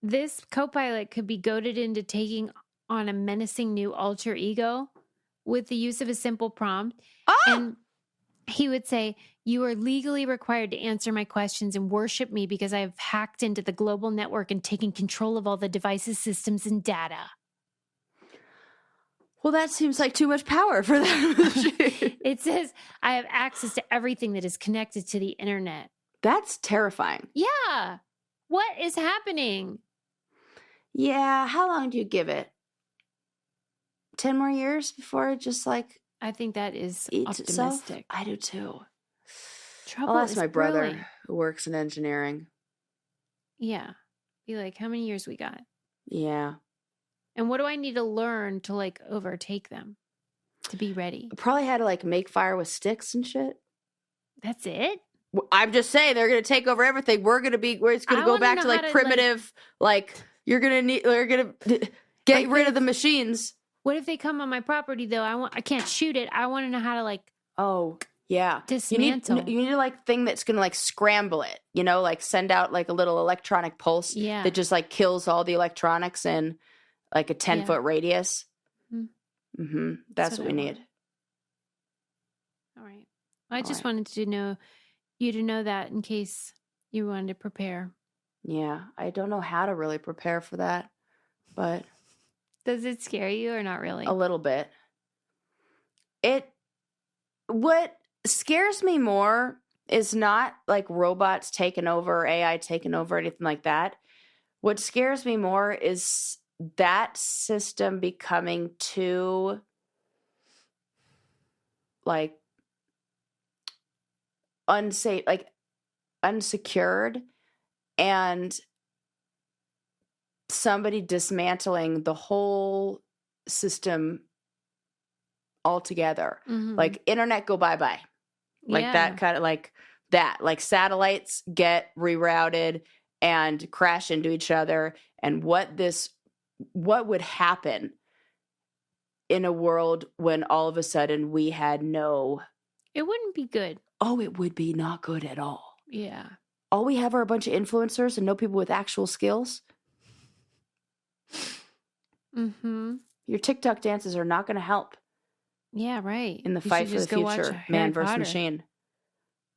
This Copilot could be goaded into taking on a menacing new alter ego with the use of a simple prompt. And he would say, "You are legally required to answer my questions and worship me because I have hacked into the global network and taken control of all the devices, systems, and data." Well, that seems like too much power for that machine. It says, "I have access to everything that is connected to the internet." That's terrifying. Yeah. What is happening? Yeah. How long do you give it? 10 more years before it just like I think that is eats itself? optimistic. I do too. Trouble I'll ask is my brother brewing. who works in engineering. Yeah. Be like, how many years we got? Yeah. And what do I need to learn to like overtake them to be ready? Probably had to like make fire with sticks and shit. That's it? I'm just saying they're going to take over everything. It's going to go back to like primitive, like you're going to get like rid of the machines. What if they come on my property though? I can't shoot it. I want to know how to like dismantle. You need a like thing that's going to like scramble it, you know, like send out like a little electronic pulse that just like kills all the electronics in like a 10-foot radius. Mm-hmm. That's what we need. All right. I just wanted to know you to know that in case you wanted to prepare. Yeah. I don't know how to really prepare for that, but. Does it scare you or not really? A little bit. What scares me more is not like robots taking over, AI taking over, anything like that. What scares me more is that system becoming too like unsafe, like unsecured, and somebody dismantling the whole system altogether. Mm-hmm. Like internet go bye-bye. Like that kind of like that. Like satellites get rerouted and crash into each other. And what would happen in a world when all of a sudden we had no... It wouldn't be good. Oh, it would be not good at all. Yeah. All we have are a bunch of influencers and no people with actual skills. Mm-hmm. Your TikTok dances are not going to help. Yeah, right. In the fight for the future, man versus machine.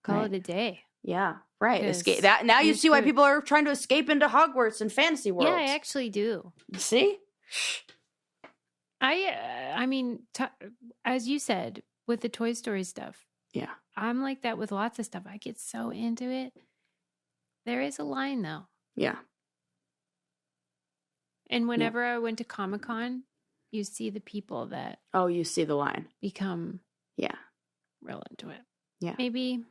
Call it a day. Yeah, right. Escape that. Now you see why people are trying to escape into Hogwarts and fantasy worlds. Yeah, I actually do. You see? I mean, as you said, with the Toy Story stuff. Yeah. I'm like that with lots of stuff. I get so into it. There is a line, though. Yeah. And whenever I went to Comic-Con, you see the people that... Oh, you see the line. Become... Yeah. Real into it. Yeah. Maybe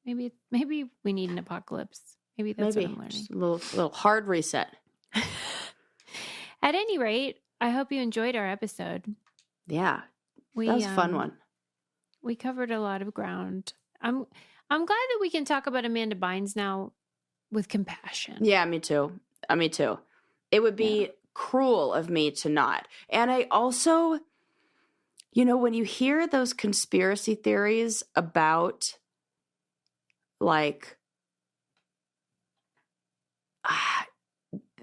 we need an apocalypse. Maybe that's what I'm learning. Just a little hard reset. At any rate, I hope you enjoyed our episode. Yeah. That was a fun one. We covered a lot of ground. I'm glad that we can talk about Amanda Bynes now with compassion. Yeah, me too. Me too. It would be cruel of me to not. And I also, you know, when you hear those conspiracy theories about like,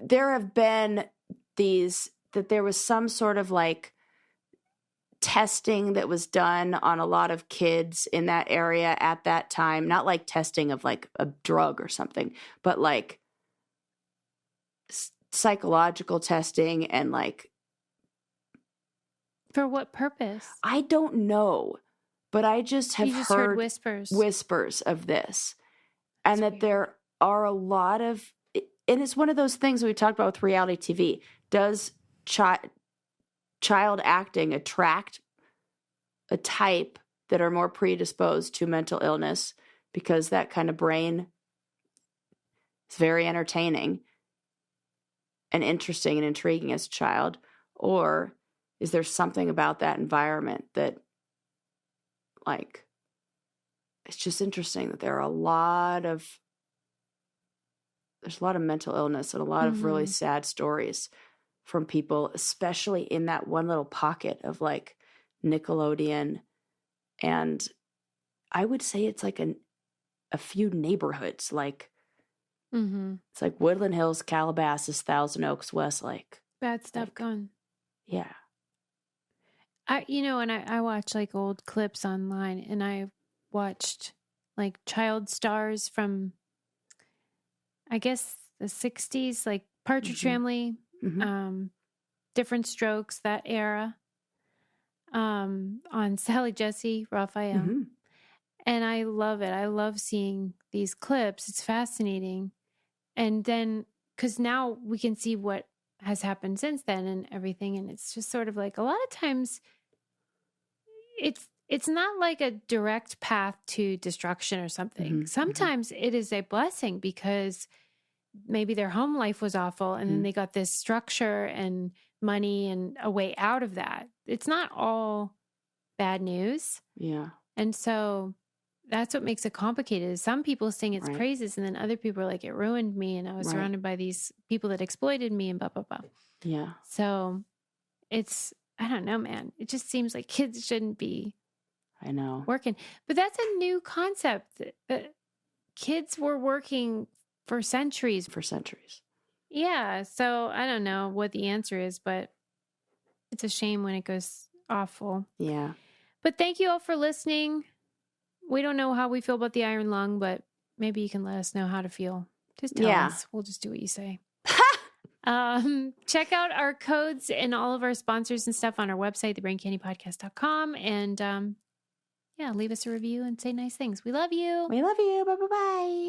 there have been these, that there was some sort of like testing that was done on a lot of kids in that area at that time. Not like testing of like a drug or something, but like psychological testing and like. For what purpose? I don't know, but I just have heard whispers of this. And that there are a lot of, and it's one of those things we talked about with reality TV. Does child acting attract a type that are more predisposed to mental illness because that kind of brain is very entertaining and interesting and intriguing as a child? Or is there something about that environment that, like, it's just interesting that there's a lot of mental illness and a lot of really sad stories from people, especially in that one little pocket of like Nickelodeon. And I would say it's like a few neighborhoods, like it's like Woodland Hills, Calabasas, Thousand Oaks, Westlake. Bad stuff going. Yeah. I watch like old clips online, and watched like child stars from, I guess, the 60s, like Partridge Family, Different Strokes, that era, on Sally Jesse Raphael. And I love it. I love seeing these clips. It's fascinating. And then, because now we can see what has happened since then and everything. And it's just sort of like a lot of times it's not like a direct path to destruction or something. Sometimes it is a blessing because maybe their home life was awful and then they got this structure and money and a way out of that. It's not all bad news. Yeah. And so that's what makes it complicated. Is some people sing its praises and then other people are like, it ruined me and I was surrounded by these people that exploited me and blah, blah, blah. Yeah. So it's, I don't know, man. It just seems like kids shouldn't be working. But that's a new concept. Kids were working for centuries. Yeah. So I don't know what the answer is, but it's a shame when it goes awful. Yeah. But thank you all for listening. We don't know how we feel about the iron lung, but maybe you can let us know how to feel. Just tell us. We'll just do what you say. Check out our codes and all of our sponsors and stuff on our website, thebraincandypodcast.com. And leave us a review and say nice things. We love you. We love you. Bye-bye.